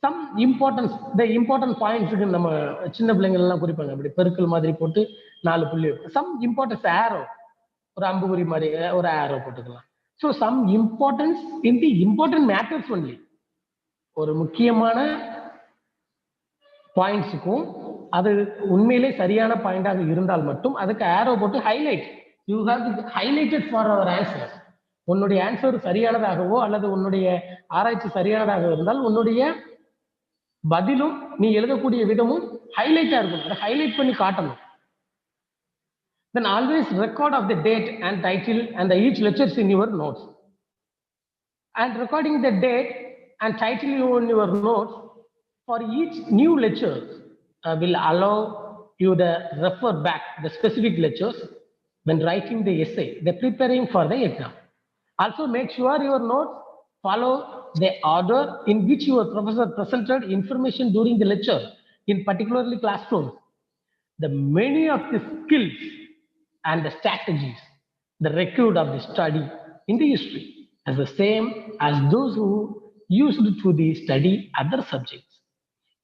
Some importance, the important points நம்ம சின்ன பிள்ளைங்க எல்லாம் குறிப்பாங்க அப்படி பெருக்கல் மாதிரி போட்டு 4 புள்ளி. Some importance arrow, ஒரு அம்புகுறி மாதிரி ஒரு arrow போட்டுக்கலாம். So some importance in the important matters only. ஒரு முக்கியமான பாயிண்ட்ஸுக்கும் அது உண்மையிலே சரியான பாயிண்டாக இருந்தால் மட்டும் அதுக்கு ஆரோ போட்டு highlight. You have highlighted for our answer. உன்னுடைய ஆன்சர் சரியானதாகவோ அல்லது உன்னுடைய ஆராய்ச்சி சரியானதாக இருந்தால் உன்னுடைய பதிலும் நீ எழுதக்கூடிய விதமும் ஹைலைட்டா இருக்கணும். அதை ஹைலைட் பண்ணி காட்டணும். Then always record of the date and title and each lectures in your notes. And recording the date and title in your notes for each new lecture will allow you to refer back the specific lectures when writing the essay, the preparing for the exam. Also make sure your notes follow the order in which your professor presented information during the lecture, in particularly classrooms. The many of the skills and the strategies, the record of the study in the history as the same as those who used to the study other subjects.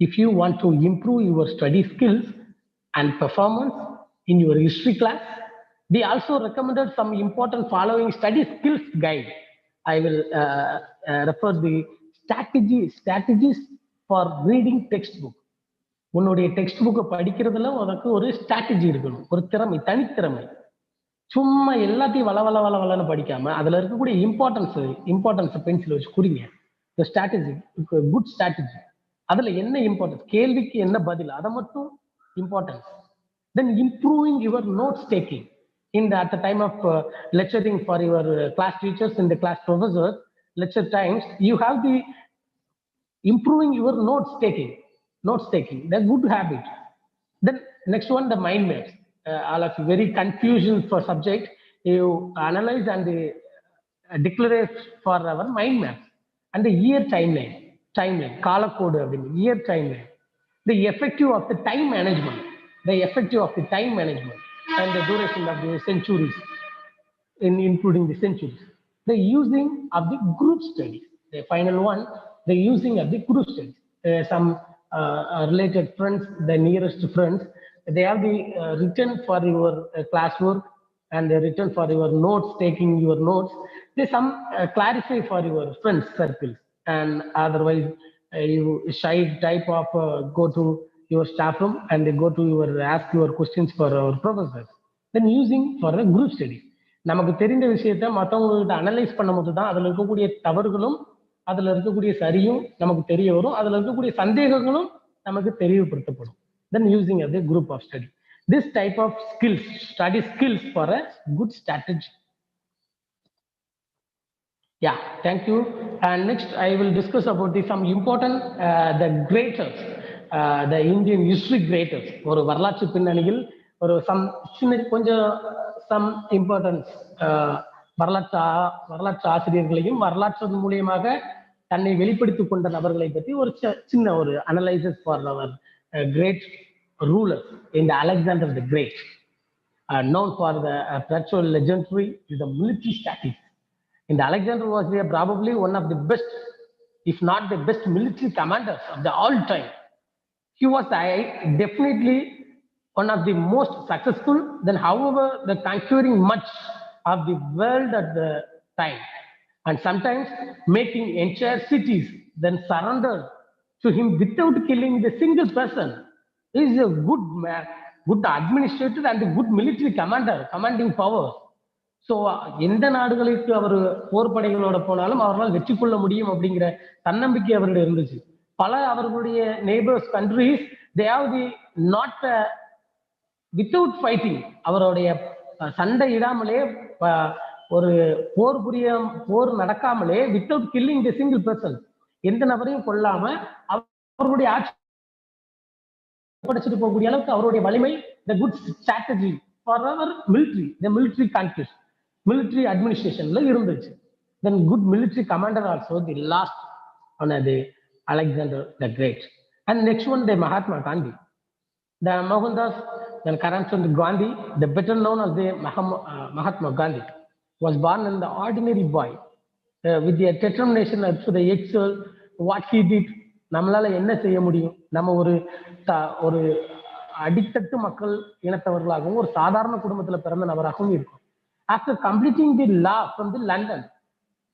If you want to improve your study skills and performance in your history class, they also recommended some important following study skills guide. I will refer the strategies for reading textbook. உன்னுடைய text புக்கை படிக்கிறதுல உனக்கு ஒரு strategy இருக்கணும், ஒரு திறமை, தனித்திறமை. சும்மா எல்லாத்தையும் வளன்னு படிக்காம அதுல இருக்கக்கூடிய இம்பார்ட்டன்ஸ் பென்சில் வச்சு குறிங்க. இந்த ஸ்ட்ராட்டஜி, குட் ஸ்ட்ராட்டஜி, அதுல என்ன இம்பார்ட்டன்ஸ், கேள்விக்கு என்ன பதில், அதை மட்டும் importance. Then improving your notes taking at the time of lecturing for your class teachers and the class professors, lecture times, you have the improving your notes taking, the good habit. Then next one, the mind maps. All of you very confusion for subject, you analyze and declare for our mind map and the year timeline, kala code, year timeline, the effective of the time management, and the duration of the centuries, including the centuries. The using of the group studies, the final one, the using of the group studies. Some related friends, the nearest friends, they have the written for your classwork and they written for your notes, taking your notes. They some clarify for your friends circles, and otherwise you shy type of go to your staff room and they go to your ask your questions for our professors. Then using for a group study. நமக்கு தெரிந்த விஷயத்தை மற்றவங்ககிட்ட analyse பண்ணும்போது தான் அதுல இருக்கக்கூடிய தவறுகளும் அதுல இருக்கக்கூடிய சரியும் நமக்கு தெரிய வரும், அதுல இருக்கக்கூடிய சந்தேகங்களும் நமக்கு தெரியப்படுத்தப்படும். Then using as a group of study. This type of skills, study skills for a good strategy. Yeah, thank you. And next I will discuss about some important the greatest, the Indian history greatest. ஒரு வரலாற்று பின்னணியில் ஒரு some importance வரலாற்று ஆசிரியர்களையும் வரலாற்று மூலியமாக தன்னை வெளிப்படுத்திக் கொண்ட நபர்களை பற்றி ஒரு சின்ன ஒரு analysis for our great ruler in the Alexander the Great, known for the perpetual legendary is the military strategy. And Alexander was probably one of the best, if not the best military commanders of the all time. He was definitely one of the most successful, then however the conquering much of the world at the time, and sometimes making entire cities then surrender to him without killing the single person. He is a good man, good administrator and a good military commander, commanding power. So எந்த நாடுகளுக்கு அவர் போர் படைகளோட போனாலும் அவரால் வெற்றி கொள்ள முடியும் அப்படிங்கிற தன்னம்பிக்கை அவருடைய இருந்துச்சு. பல அவர்களுடைய neighbours countries they have the not without fighting, அவருடைய சண்டை இடாமலே ஒரு போர் நடக்காமலே without killing the single person, எந்த நபரையும் கொல்லாம அவருடைய ஆட்சி படிச்சுட்டு போகக்கூடிய அளவுக்கு அவருடைய வலிமை, the good strategy for our military, the military conquest, military administrationல இருந்துச்சு. Then good military commander also the last on the Alexander the Great. And next one, the Mahatma Gandhi, the Mohandas, then Karamchand Gandhi, the better known as the Mahatma Gandhi, was born in the ordinary boy with the determination to the excel what he did. நம்மளால என்ன செய்ய முடியும், நம்ம ஒரு அடித்தட்டு மக்கள் இனத்தவர்களாகவும் ஒரு சாதாரண குடும்பத்துல பிறந்த நபராகவும் இருக்கும். After completing the law from the London,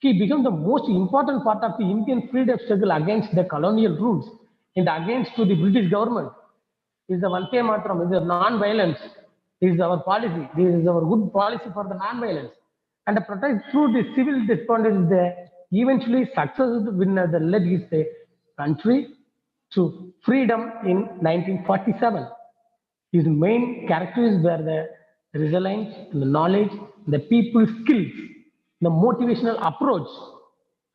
he became the most important part of the Indian freedom struggle against the colonial rules and against to the British government. is the Vande Mataram, is the non-violence, is our policy. This is our good policy for the non-violence. And the protest through the civil despondence, the eventually success winner that led his country to freedom in 1947. His main characteristics were the resilience, the knowledge, the people's skills, the motivational approach,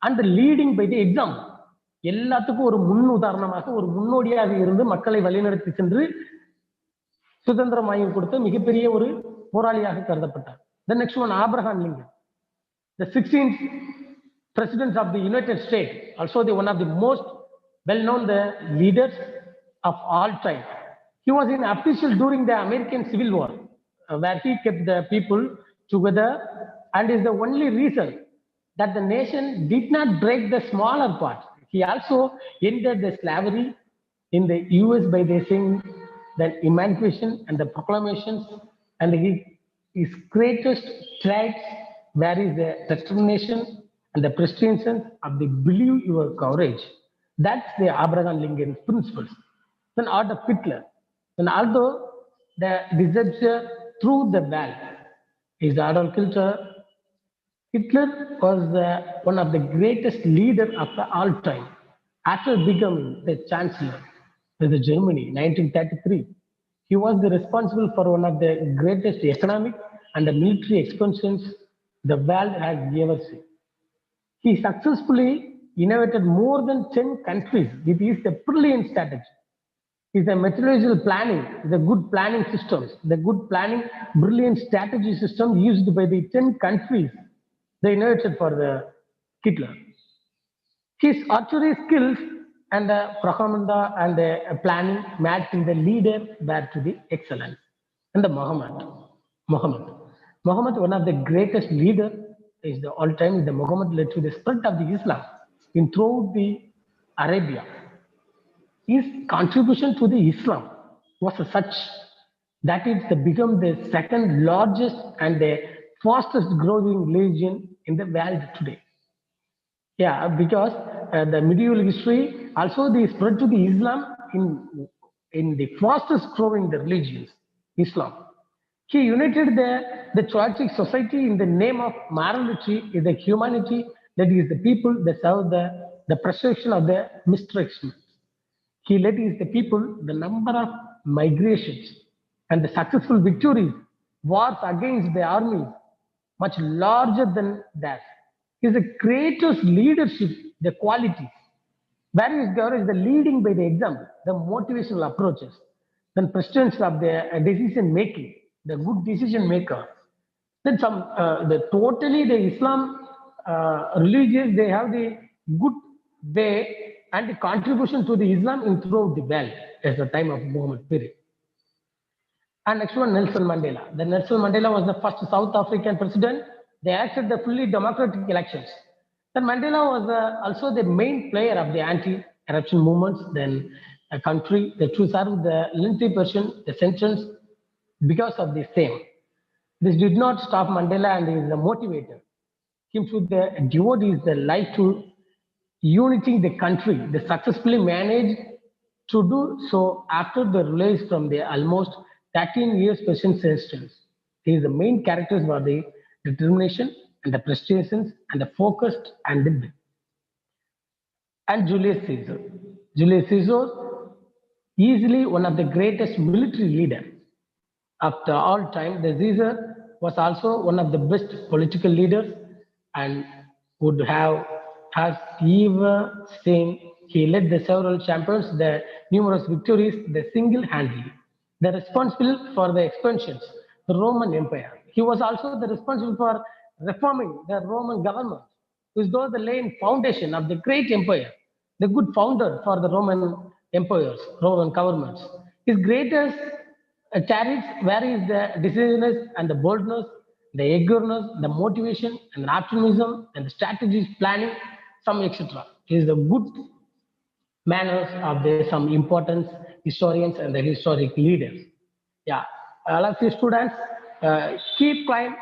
and the leading by the example. எல்லாத்துக்கும் ஒரு முன் உதாரணமாக ஒரு முன்னோடியாக இருந்து மக்களை வழிநடத்தி சென்று சுதந்திரம் வாங்கி கொடுத்த மிகப்பெரிய ஒரு போராளியாக கருதப்பட்டார். The next one, Abraham Lincoln, the 16th president of the United States, also one of the most well-known leaders of all time. He was in official during the American Civil War, where he kept the people together, and is the only reason that the nation did not break the smaller part. He also ended the slavery in the US by the saying that emancipation and the proclamations, and his greatest traits where is the determination and the persistence of the believe your courage. That's the Abraham Lincoln principles. Then Adolf Hitler, then although the disaster through the wall is Adolf Hitler. Hitler was one of the greatest leaders of all time. After becoming the chancellor of the Germany, 1933, he was responsible for one of the greatest economic and the military expansions the world has ever seen. He successfully innovated more than 10 countries with his brilliant strategy. Is a methodological planning, the good planning systems, the good planning, brilliant strategy system used by the 10 countries they innovated for the Hitler. His archery skills and the propaganda and the planning matching the leader were to the excellence. And the Muhammad, one of the greatest leader is the all time, the Muhammad led to the spread of the Islam in throughout the Arabia. His contribution to the Islam was such that it's become the second largest and the fastest growing religion in the world today. Yeah, because the medieval history also they spread to the Islam in the fastest growing the religions, Islam. He united the chaotic society in the name of morality, the humanity, that is the people that serve the preservation of the misdirection. He led the people the number of migrations and the successful victories, wars against the armies, much larger than that. Is the greatest leadership, the qualities. Where is there is the leading by the example, the motivational approaches, then presence of the decision making, the good decision maker. Then some the totally the Islam religious, they have the good way and the contribution to the Islam in throughout the world as the time of Muhammad period. And next one, Nelson Mandela. The Nelson Mandela was the first South African president. They acted the fully democratic elections. Then Mandela was also the main player of the anti-corruption movements. Then a country that to serve the lengthy person, the sentence because of the same. This did not stop Mandela and is the motivator. Him to the devotees the life to unity the country. They successfully managed to do so after the release from the almost 13 years president's sentence. These the main characters were the determination and the prestations and the focused and the big. And Julius Caesar. Julius Caesar, easily one of the greatest military leaders after all time. The Caesar was also one of the best political leaders and would have has ever seen. He led the several champions, the numerous victories, the single-handedly. The responsible for the expansions, the Roman Empire. He was also the responsible for reforming the Roman government, which was the laying foundation of the great empire, the good founder for the Roman empires, Roman governments. His greatest characteristics where is the decisiveness and the boldness, the eagerness, the motivation and the optimism and the strategies, planning, some etc. Is the good manners of the some important historians and the historic leaders. Yeah, all of you students, keep climb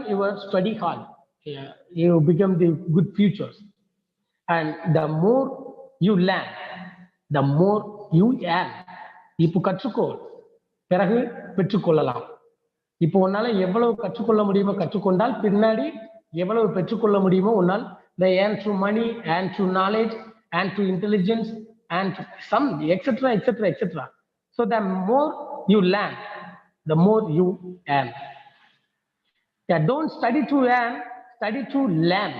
your study hall. Yeah, you become the good futures. And the more you learn, the more you earn. இப்போ கற்றுக்கோ, பிறகு பெற்றுக்கொள்ளலாம். இப்போ உன்னால எவ்வளவு கற்றுக்கொள்ள முடியுமோ கற்றுக்கொண்டால் பின்னாடி எவ்வளவு பெற்றுக்கொள்ள முடியுமோ உன்னால் the earn through money and through knowledge and through intelligence and some etc etc etc. So the more you learn, the more you earn. Yeah, don't study to earn, study to learn.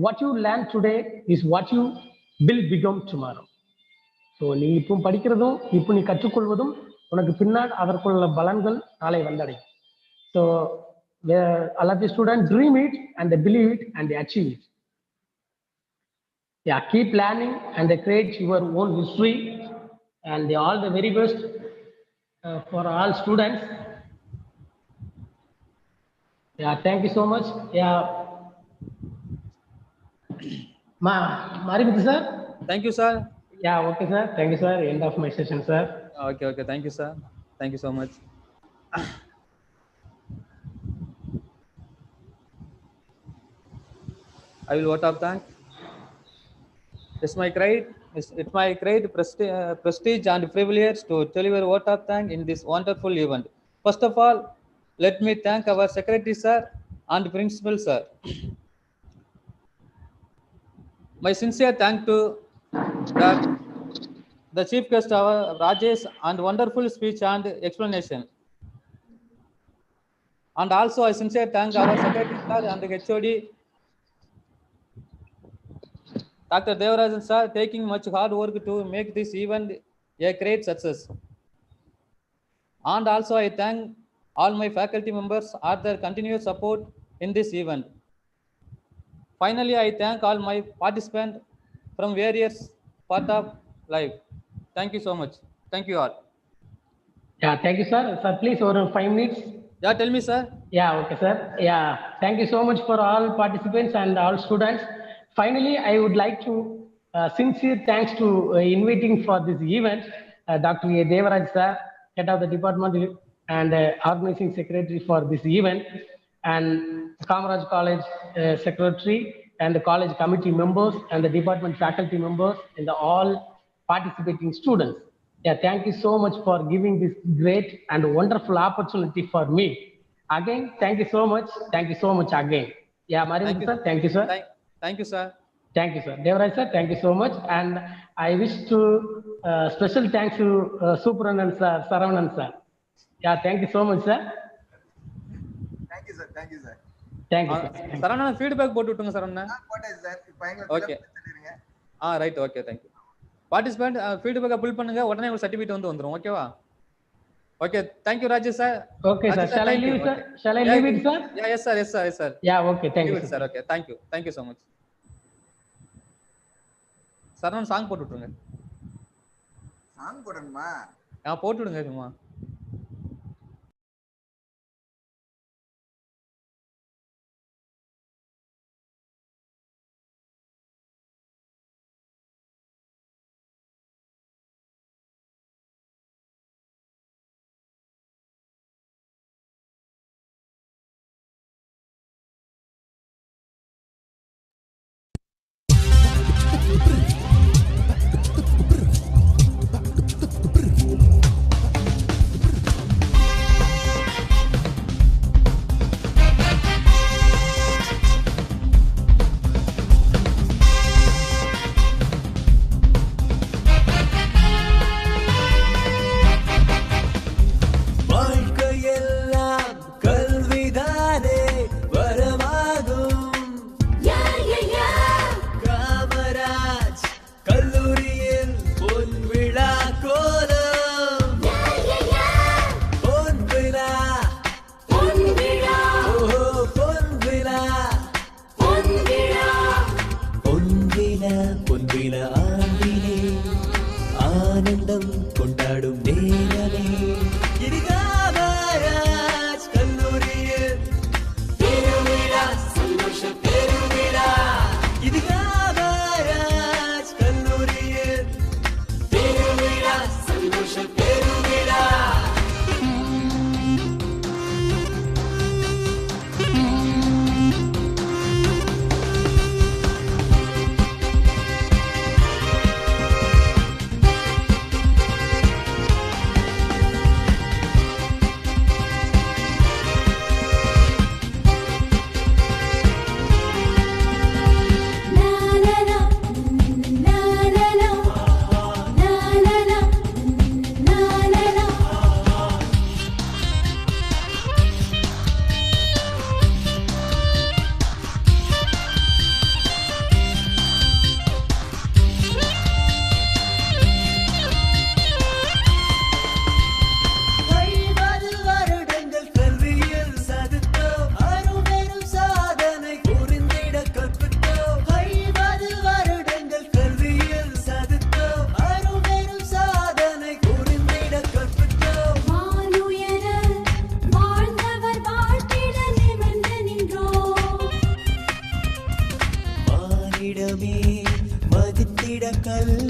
What you learn today is what you will become tomorrow. So நீ இப்போ படிக்கிறதும் இப்போ நீ கற்றுக்கொள்வதும் உனக்கு பின்னால் அதற்குள்ள பலன்கள் நாளை வந்தடையும். So all of the students dream it and they believe it and they achieve it. Yeah, keep learning and they create your own history and they all the very best for all students. Yeah, thank you so much. Yeah, Maribit sir. Thank you, sir. Yeah, okay, sir. Thank you, sir. End of my session, sir. Okay. Thank you, sir. Thank you so much. I will vote of thank. It's my great prestige and privilege to deliver vote of thank in this wonderful event. First of all, let me thank our secretary, sir, and principal, sir. My sincere thank to the chief guest, Rajesh, and wonderful speech and explanation. And also I sincerely thank our secretary, sir, and the HOD, Dr. Devarajan, sir, taking much hard work to make this event a great success. And also I thank all my faculty members for their continuous support in this event. Finally, I thank all my participants from various parts of life. Thank you so much. Thank you all. Yeah, thank you, sir. Sir, please, over 5 minutes. Yeah, tell me, sir. Yeah, okay, sir. Yeah, thank you so much for all participants and all students. Finally, I would like to sincere thanks to inviting for this event, Dr. A. Devaraj, sir, head of the department and organizing secretary for this event, and Kamaraj College secretary and the college committee members and the department faculty members and the all participating students. Yeah, thank you so much for giving this great and wonderful opportunity for me. Again, thank you so much. Thank you so much again. Yeah, Mariam sir, thank you, sir. Thank you, sir. Thank you, sir. Devaraj sir, thank you so much. And I wish to special thanks to Superanand sir, Saravanan sir. Yeah, thank you so much, sir. Thank you, sir. Thank you, sir. Thank you, sir. Saravana feedback போட்டு விட்டுங்க சரவணா. போட்டேன் sir. இப்போ எங்க Okay. சொல்லிருங்க. Right, okay, thank you. Participant ஃபீட்பேக்கை புல் பண்ணுங்க, உடனே உங்களுக்கு சர்டிஃபிகேட் வந்துரும். ஓகேவா? Okay, thank you, Rajesh sir. Okay, sir. Shall I leave it, sir? Shall I leave it, sir? Yeah, yes, sir. Yes, sir. Yes, sir. Yeah, okay. Thank Leave you, it, sir. Okay, thank you. Thank you so much. Saravanan song போட்டு விட்டுருங்க. Song போடணுமா? போட்டு விடுங்க சும்மா.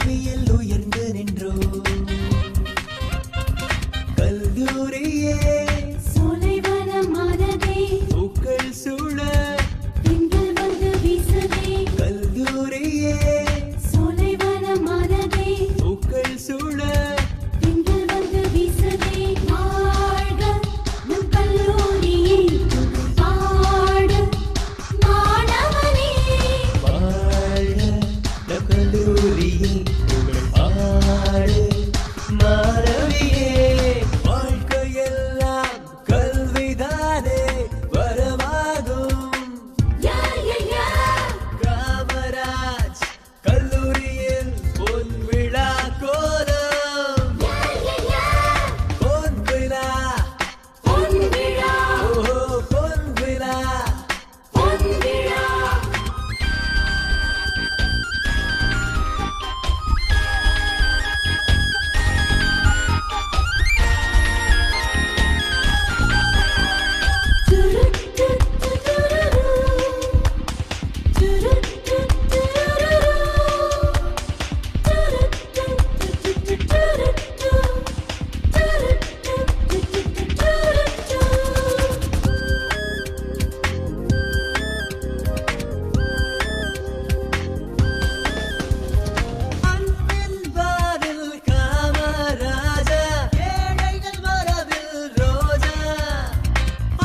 கல்வியில் உயர்ந்து நின்றோ கல்லூரியே சோலைவனமானதே பூக்கள் சூழ திங்கள் வந்து வீசுதே கல்லூரியே சோலைவனமானதே பூக்கள் சூழ திங்கள் வந்து வீசுதே வாழ்க நம் கல்லூரியை பாடு மாணவனே வாழ்க நம் கல்லூரியை பாடு மாணவியே வாழ்க்கையெல்லாம் கல்விதானே வரமாகும் யா யா யா காமராஜ் கல்லூரியில் பொன் விழா கோலம் யா யா யா பொன் விழா பொன் விழா ஓஹோ பொன் விழா பொன் விழா அன்பின் வானில் காமராஜா ஏழைகள் மரபில் ரோஜா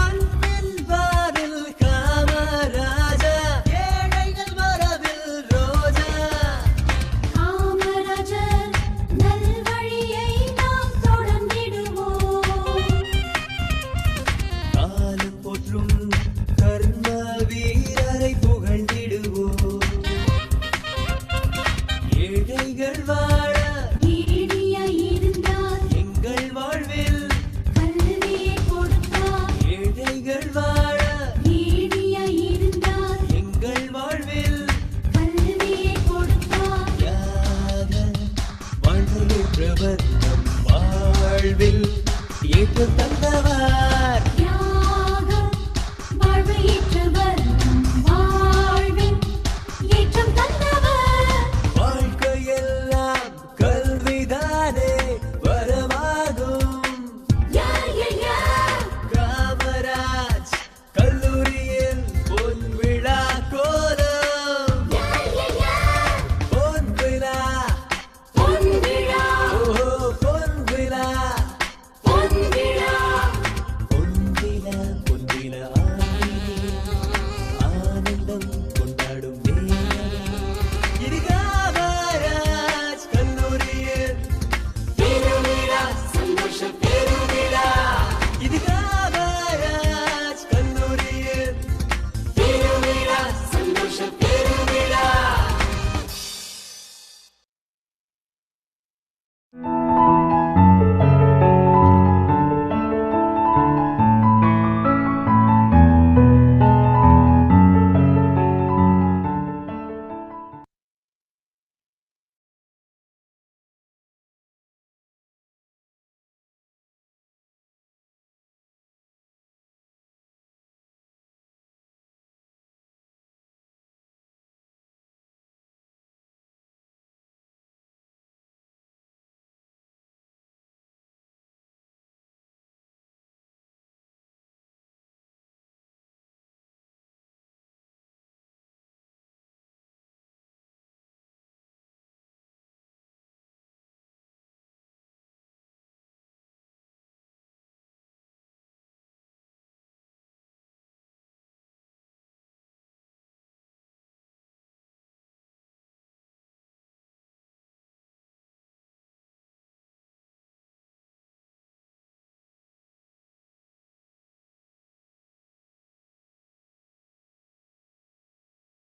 அன்பின் வானில் காமராஜா ஏழைகள் மரபில் ரோஜா காமராஜர் நல்வழியை நாம் தொடர்ந்திடுவோம் காலம் போற்றும் கர்ம வீரரை புகழ்ந்திடுவோம் ஏழைகள் வாழ ஏழியாய் இருந்தால் எங்கள் வாழ்வில் கல்வியை கொடுத்தார் ஏழைகள் வாழ ஏழியாய் இருந்தால் எங்கள் வாழ்வில் கல்வியை கொடுத்தார் யாக வாழ்வில் பிரபந்தம் வாழ்வில் ஏற்று தந்தவர்